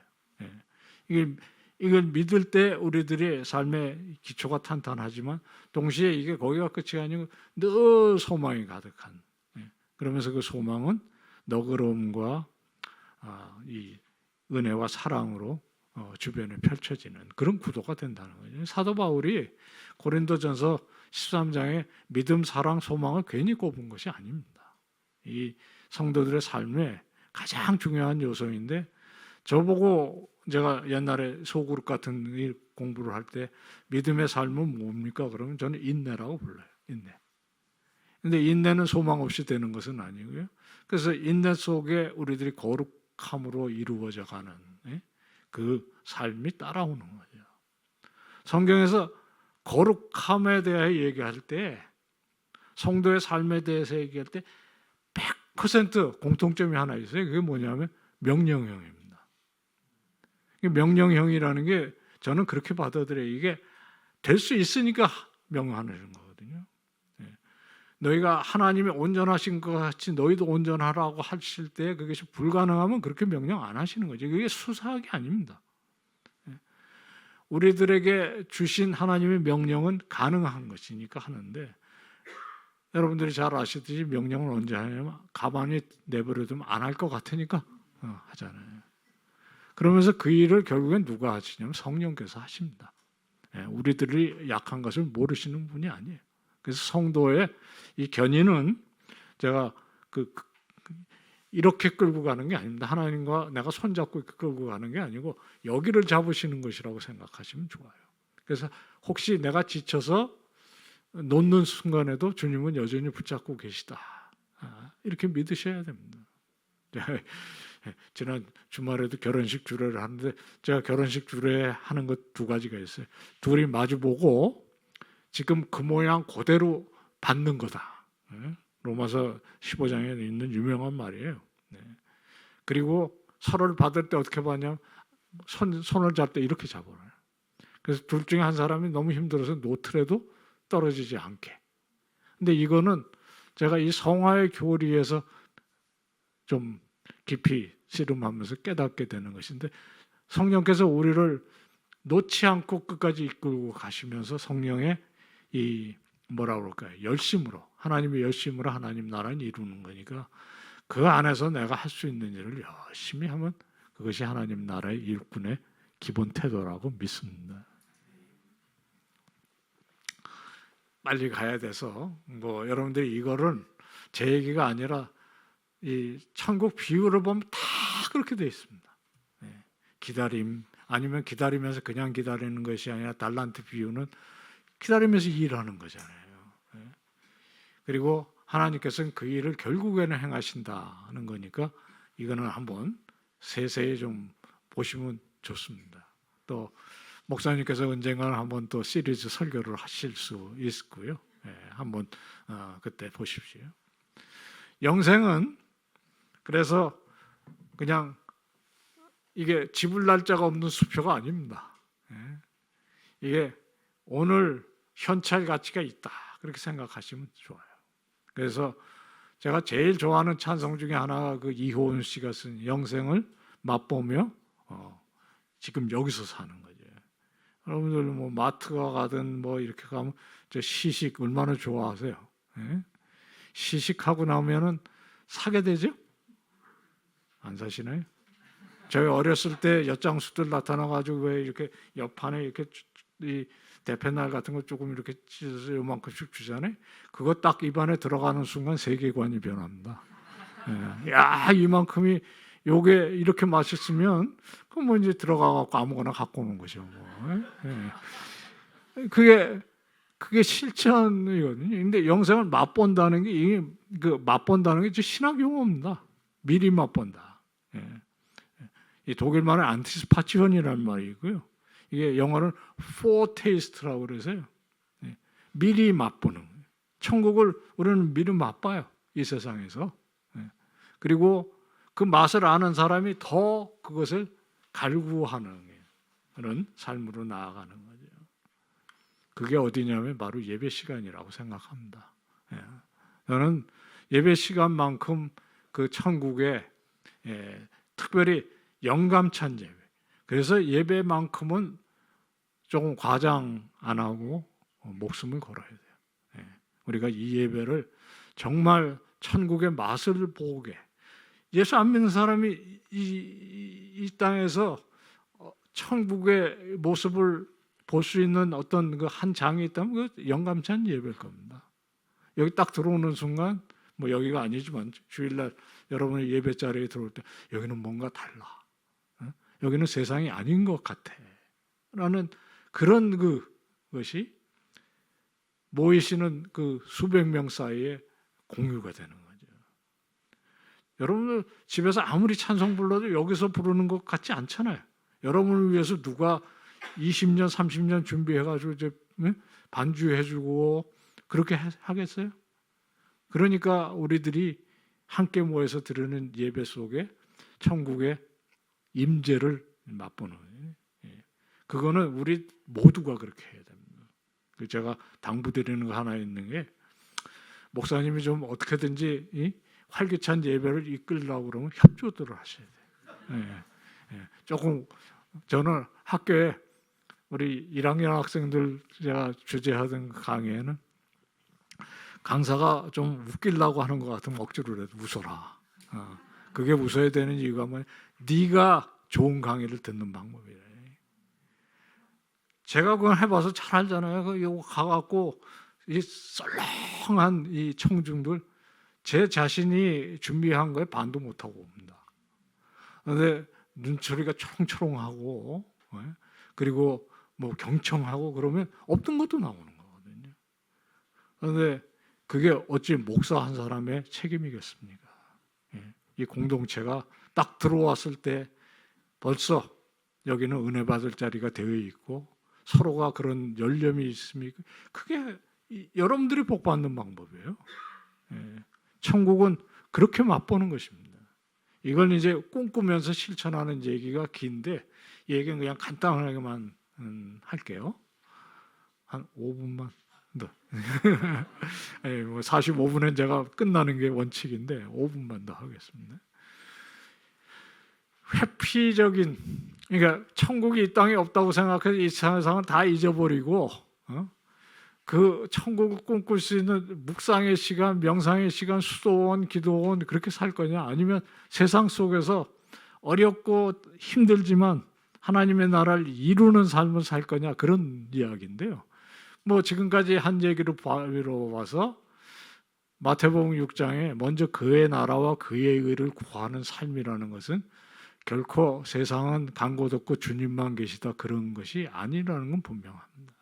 이걸 믿을 때 우리들의 삶의 기초가 탄탄하지만 동시에 이게 거기가 끝이 아니고 늘 소망이 가득한, 그러면서 그 소망은 너그러움과 이 은혜와 사랑으로 주변에 펼쳐지는 그런 구도가 된다는 거죠. 사도 바울이 고린도전서 13장에 믿음, 사랑, 소망을 괜히 꼽은 것이 아닙니다. 이 성도들의 삶에 가장 중요한 요소인데, 저보고 제가 옛날에 소그룹 같은 일 공부를 할 때 믿음의 삶은 뭡니까? 그러면 저는 인내라고 불러요. 인내. 근데 인내는 소망 없이 되는 것은 아니고요. 그래서 인내 속에 우리들이 거룩함으로 이루어져 가는 그 삶이 따라오는 거죠. 성경에서 거룩함에 대해 얘기할 때, 성도의 삶에 대해서 얘기할 때 100% 공통점이 하나 있어요. 그게 뭐냐면 명령형입니다. 명령형이라는 게 저는 그렇게 받아들여요. 이게 될 수 있으니까 명하는 거거든요. 너희가 하나님이 온전하신 것 같이 너희도 온전하라고 하실 때 그것이 불가능하면 그렇게 명령 안 하시는 거죠. 그게 수사하기 아닙니다. 우리들에게 주신 하나님의 명령은 가능한 것이니까 하는데, 여러분들이 잘 아시듯이 명령을 언제 하냐면 가만히 내버려두면 안 할 것 같으니까 하잖아요. 그러면서 그 일을 결국엔 누가 하시냐면 성령께서 하십니다. 우리들이 약한 것을 모르시는 분이 아니에요. 그래서 성도의 이 견인은 제가 이렇게 끌고 가는 게 아닙니다. 하나님과 내가 손잡고 끌고 가는 게 아니고 여기를 잡으시는 것이라고 생각하시면 좋아요. 그래서 혹시 내가 지쳐서 놓는 순간에도 주님은 여전히 붙잡고 계시다. 이렇게 믿으셔야 됩니다. 지난 주말에도 결혼식 주례를 하는데 제가 결혼식 주례 하는 것 두 가지가 있어요. 둘이 마주보고 지금 그 모양 그대로 받는 거다. 로마서 15장에 있는 유명한 말이에요. 그리고 서로를 받을 때 어떻게 받냐면 손을 잡을 때 이렇게 잡아요. 그래서 둘 중에 한 사람이 너무 힘들어서 놓더라도 떨어지지 않게. 근데 이거는 제가 이 성화의 교리에서 좀 깊이 씨름하면서 깨닫게 되는 것인데 성령께서 우리를 놓지 않고 끝까지 이끌고 가시면서 성령의 이 뭐라 그럴까요? 열심으로 하나님의 열심으로 하나님 나라를 이루는 거니까 그 안에서 내가 할 수 있는 일을 열심히 하면 그것이 하나님 나라의 일꾼의 기본 태도라고 믿습니다. 빨리 가야 돼서 뭐 여러분들이 이거는 제 얘기가 아니라 이 천국 비유를 보면 다 그렇게 되어 있습니다. 기다림 아니면 기다리면서 그냥 기다리는 것이 아니라 달란트 비유는 기다리면서 일하는 거잖아요. 그리고 하나님께서는 그 일을 결국에는 행하신다는 거니까 이거는 한번 세세히 좀 보시면 좋습니다. 또 목사님께서 언젠가는 한번 또 시리즈 설교를 하실 수 있고요. 한번 그때 보십시오. 영생은 그래서 그냥 이게 지불 날짜가 없는 수표가 아닙니다. 이게 오늘 현찰 가치가 있다 그렇게 생각하시면 좋아요. 그래서 제가 제일 좋아하는 찬송 중에 하나가 그 이호은 씨가 쓴 영생을 맛보며 지금 여기서 사는 거죠. 여러분들 뭐 마트가 가든 뭐 이렇게 가면 저 시식 얼마나 좋아하세요? 시식하고 나면은 사게 되죠? 안 사시나요? 저희 어렸을 때 엿장수들 나타나가지고 왜 이렇게 옆판에 이렇게 이 대패날 같은 거 조금 이렇게 찢어서 요만큼씩 주잖아요. 그거 딱 입안에 들어가는 순간 세계관이 변합니다. 야 이만큼이 요게 이렇게 맛있으면 그럼 뭐 이제 들어가갖고 아무거나 갖고 오는 거죠. 뭐. 그게 실천이거든요. 근데 영생을 맛본다는 게 이게 그 맛본다는 게 신학 용어입니다. 미리 맛본다. 이 독일 말은 안티스파치언이라는 말이고요. 이게 영어는 foretaste라고 그래서요. 미리 맛보는 거예요. 천국을 우리는 미리 맛봐요. 이 세상에서. 그리고 그 맛을 아는 사람이 더 그것을 갈구하는 그런 삶으로 나아가는 거죠. 그게 어디냐면 바로 예배 시간이라고 생각합니다. 저는 예배 시간만큼 그 천국에 특별히 영감찬 예배. 그래서 예배만큼은 조금 과장 안 하고 목숨을 걸어야 돼요. 우리가 이 예배를 정말 천국의 맛을 보게. 예수 안 믿는 사람이 이 땅에서 천국의 모습을 볼 수 있는 어떤 그 한 장이 있다면 그 영감찬 예배일 겁니다. 여기 딱 들어오는 순간 뭐 여기가 아니지만 주일날 여러분의 예배 자리에 들어올 때 여기는 뭔가 달라. 여기는 세상이 아닌 것 같아. 라는 그런 그것이 모이시는 그 수백 명 사이에 공유가 되는 거죠. 여러분들 집에서 아무리 찬송 불러도 여기서 부르는 것 같지 않잖아요. 여러분을 위해서 누가 20년, 30년 준비해가지고 이제 반주해주고 그렇게 하겠어요? 그러니까 우리들이 함께 모여서 드리는 예배 속에 천국의 임재를 맛보는 거예요. 그거는 우리 모두가 그렇게 해야 됩니다. 제가 당부드리는 거 하나 있는 게 목사님이 좀 어떻게든지 활기찬 예배를 이끌려고 그러면 협조들을 하셔야 돼요. 조금 저는 학교에 우리 1학년 학생들 제가 주재하던 강의에는 강사가 좀 웃기려고 하는 것 같으면 억지로 해도 웃어라. 그게 웃어야 되는 이유가 뭐냐? 네가 좋은 강의를 듣는 방법이래. 제가 그걸 해봐서 잘 알잖아요. 이거 가갖고 이 썰렁한 이 청중들 제 자신이 준비한 거에 반도 못하고 옵니다. 그런데 눈초리가 초롱초롱하고 그리고 뭐 경청하고 그러면 없던 것도 나오는 거거든요. 그런데 그게 어찌 목사 한 사람의 책임이겠습니까? 이 공동체가 딱 들어왔을 때 벌써 여기는 은혜 받을 자리가 되어 있고 서로가 그런 열념이 있습니까? 그게 여러분들이 복 받는 방법이에요. 천국은 그렇게 맛보는 것입니다. 이걸 이제 꿈꾸면서 실천하는 얘기가 긴데 얘기는 그냥 간단하게만 할게요. 한 5분만 더. 뭐 45분엔 제가 끝나는 게 원칙인데 5분만 더 하겠습니다. 회피적인, 그러니까 천국이 이 땅에 없다고 생각해서 이 세상을 다 잊어버리고 그 천국을 꿈꿀 수 있는 묵상의 시간, 명상의 시간, 수도원, 기도원 그렇게 살 거냐? 아니면 세상 속에서 어렵고 힘들지만 하나님의 나라를 이루는 삶을 살 거냐? 그런 이야기인데요. 뭐 지금까지 한 얘기로 봐서 마태복음 6장에 먼저 그의 나라와 그의 의를 구하는 삶이라는 것은 결코 세상은 강고 덥고 주님만 계시다 그런 것이 아니라는 건 분명합니다.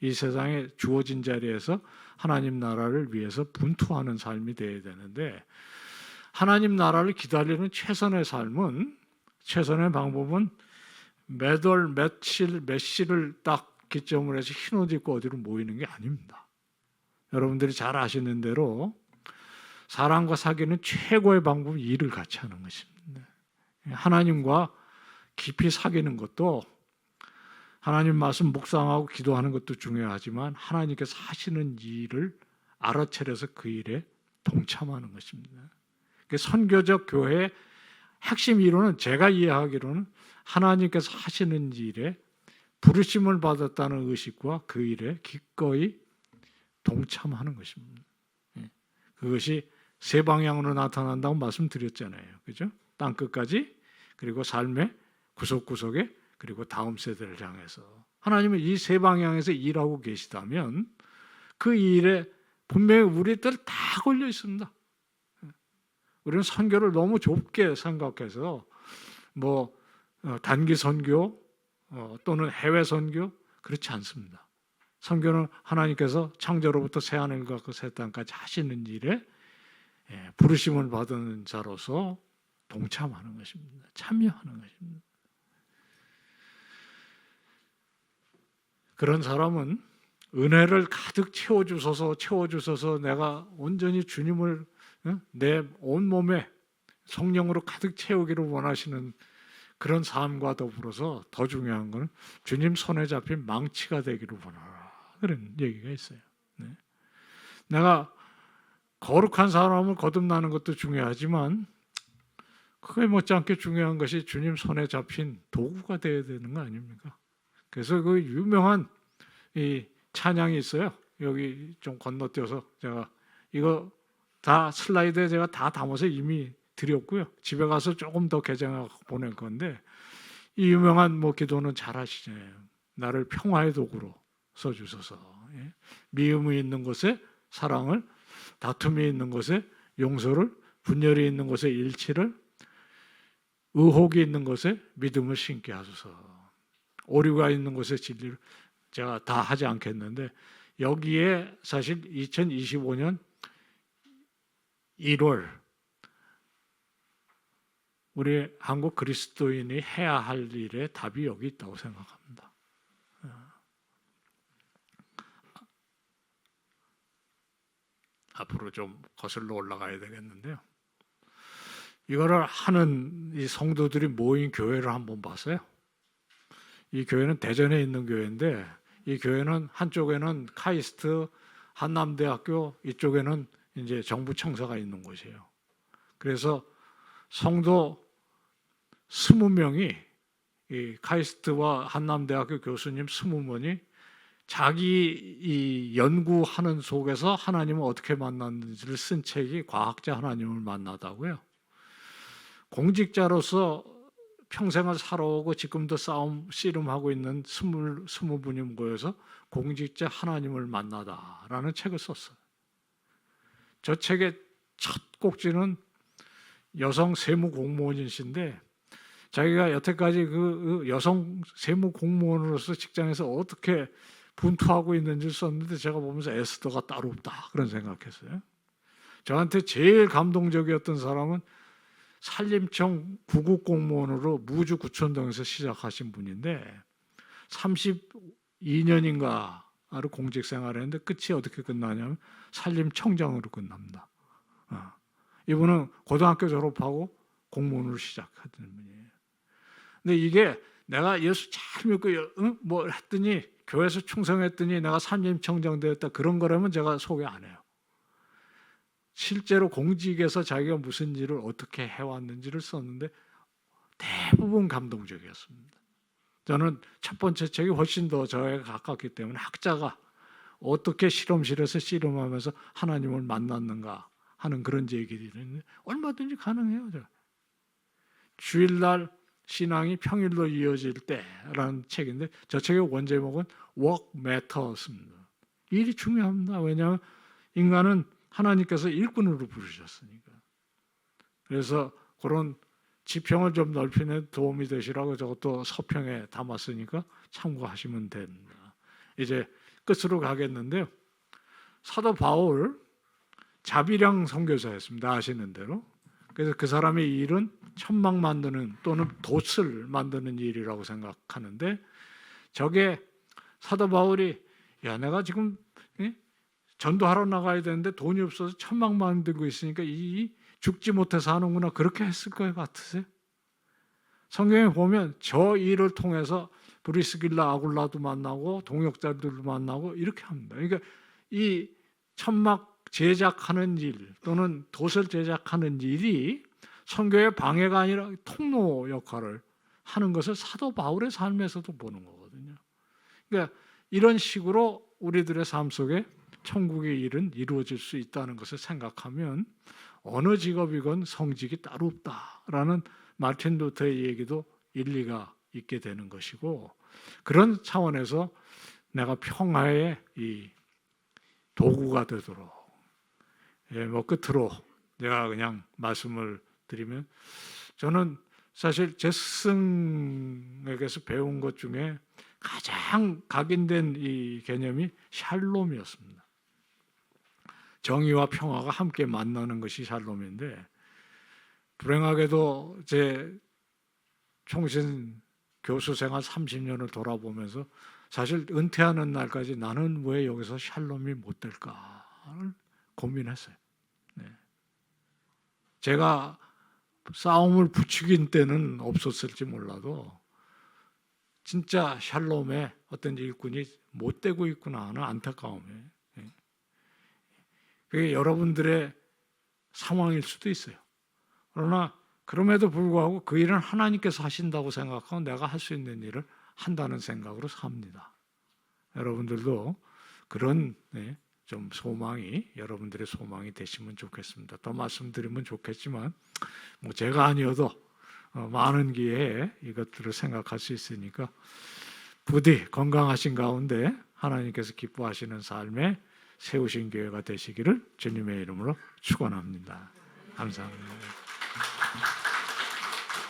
이 세상에 주어진 자리에서 하나님 나라를 위해서 분투하는 삶이 되어야 되는데 하나님 나라를 기다리는 최선의 삶은, 최선의 방법은 몇 월, 며칠, 몇 시를 딱 기점을 해서 흰 옷 입고 어디로 모이는 게 아닙니다. 여러분들이 잘 아시는 대로 사람과 사귀는 최고의 방법은 일을 같이 하는 것입니다. 하나님과 깊이 사귀는 것도 하나님 말씀 묵상하고 기도하는 것도 중요하지만 하나님께서 하시는 일을 알아차려서 그 일에 동참하는 것입니다. 선교적 교회의 핵심 이론은 제가 이해하기로는 하나님께서 하시는 일에 부르심을 받았다는 의식과 그 일에 기꺼이 동참하는 것입니다. 그것이 세 방향으로 나타난다고 말씀드렸잖아요. 그죠? 땅끝까지, 그리고 삶의 구석구석에, 그리고 다음 세대를 향해서. 하나님은 이 세 방향에서 일하고 계시다면 그 일에 분명히 우리들 다 걸려 있습니다. 우리는 선교를 너무 좁게 생각해서 뭐 단기 선교 또는 해외 선교 그렇지 않습니다. 선교는 하나님께서 창조로부터 새 하늘과 그 새 땅까지 하시는 일에 부르심을 받은 자로서 동참하는 것입니다. 참여하는 것입니다. 그런 사람은 은혜를 가득 채워주셔서 내가 온전히 주님을 내 온몸에 성령으로 가득 채우기를 원하시는 그런 삶과 더불어서 더 중요한 것은 주님 손에 잡힌 망치가 되기를 원하라. 그런 얘기가 있어요. 내가 거룩한 사람을 거듭나는 것도 중요하지만 그게 못지않게 중요한 것이 주님 손에 잡힌 도구가 되어야 되는 거 아닙니까? 그래서 그 유명한 이 찬양이 있어요. 여기 좀 건너뛰어서 제가 이거 다 슬라이드에 제가 다 담아서 이미 드렸고요. 집에 가서 조금 더 개정하고 보낼 건데 이 유명한 뭐 기도는 잘 아시잖아요. 나를 평화의 도구로 써주소서. 미움이 있는 곳에 사랑을, 다툼이 있는 곳에 용서를, 분열이 있는 곳에 일치를, 의혹이 있는 곳에 믿음을 심게 하소서. 오류가 있는 곳에 진리를 제가 다 하지 않겠는데 여기에 사실 2025년 1월 우리 한국 그리스도인이 해야 할 일의 답이 여기 있다고 생각합니다. 앞으로 좀 거슬러 올라가야 되겠는데요. 이거를 하는 이 성도들이 모인 교회를 한번 봤어요. 이 교회는 대전에 있는 교회인데 이 교회는 한쪽에는 카이스트, 한남대학교, 이쪽에는 이제 정부 청사가 있는 곳이에요. 그래서 성도 20명이 이 카이스트와 한남대학교 교수님 20명이 자기 이 연구하는 속에서 하나님을 어떻게 만났는지를 쓴 책이 과학자 하나님을 만나다고요. 공직자로서 평생을 살아오고 지금도 씨름하고 있는 20분이 모여서 공직자 하나님을 만나다라는 책을 썼어요. 저 책의 첫 꼭지는 여성 세무 공무원이신데 자기가 여태까지 그 여성 세무 공무원으로서 직장에서 어떻게 분투하고 있는지를 썼는데 제가 보면서 에스더가 따로 없다 그런 생각했어요. 저한테 제일 감동적이었던 사람은 산림청 구급 공무원으로 무주 구천동에서 시작하신 분인데 32년인가를 공직 생활했는데 끝이 어떻게 끝나냐면 산림청장으로 끝납니다. 이분은 고등학교 졸업하고 공무원으로 시작하던 분이에요. 근데 이게 내가 예수 잘 믿고 뭐 했더니 교회에서 충성했더니 내가 산림청장 되었다 그런 거라면 제가 소개 안 해요. 실제로 공직에서 자기가 무슨 일을 어떻게 해왔는지를 썼는데 대부분 감동적이었습니다. 저는 첫 번째 책이 훨씬 더 저에 가깝기 때문에 학자가 어떻게 실험실에서 씨름하면서 하나님을 만났는가 하는 그런 얘기들은 얼마든지 가능해요. 주일날 신앙이 평일로 이어질 때라는 책인데 저 책의 원제목은 Work Matters입니다. 일이 중요합니다. 왜냐하면 인간은 하나님께서 일꾼으로 부르셨으니까. 그래서 그런 지평을 좀 넓히는 데 도움이 되시라고 저것도 서평에 담았으니까 참고하시면 됩니다. 이제 끝으로 가겠는데요. 사도 바울 자비령 선교사였습니다. 아시는 대로. 그래서 그 사람의 일은 천막 만드는 또는 돛을 만드는 일이라고 생각하는데 저게 사도 바울이 야 내가 지금 전도하러 나가야 되는데 돈이 없어서 천막 만들고 있으니까 이 죽지 못해서 하는구나 그렇게 했을 것 같으세요? 성경에 보면 저 일을 통해서 브리스길라 아굴라도 만나고 동역자들도 만나고 이렇게 합니다. 그러니까 이 천막 제작하는 일 또는 돛을 제작하는 일이 선교의 방해가 아니라 통로 역할을 하는 것을 사도 바울의 삶에서도 보는 거거든요. 그러니까 이런 식으로 우리들의 삶 속에 천국의 일은 이루어질 수 있다는 것을 생각하면 어느 직업이건 성직이 따로 없다라는 마틴 루터의 얘기도 일리가 있게 되는 것이고 그런 차원에서 내가 평화의 이 도구가 되도록 뭐 끝으로 내가 그냥 말씀을 드리면 저는 사실 제 스승에게서 배운 것 중에 가장 각인된 이 개념이 샬롬이었습니다. 정의와 평화가 함께 만나는 것이 샬롬인데 불행하게도 제 총신 교수 생활 30년을 돌아보면서 사실 은퇴하는 날까지 나는 왜 여기서 샬롬이 못 될까를 고민했어요. 네. 제가 싸움을 부추긴 때는 없었을지 몰라도 진짜 샬롬의 어떤 일꾼이 못 되고 있구나 하는 안타까움이에요. 그게 여러분들의 상황일 수도 있어요. 그러나 그럼에도 불구하고 그 일은 하나님께서 하신다고 생각하고 내가 할 수 있는 일을 한다는 생각으로 삽니다. 여러분들도 그런 좀 소망이 여러분들의 소망이 되시면 좋겠습니다. 더 말씀드리면 좋겠지만 뭐 제가 아니어도 많은 기회에 이것들을 생각할 수 있으니까 부디 건강하신 가운데 하나님께서 기뻐하시는 삶에 세우신 교회가 되시기를 주님의 이름으로 축원합니다. 감사합니다.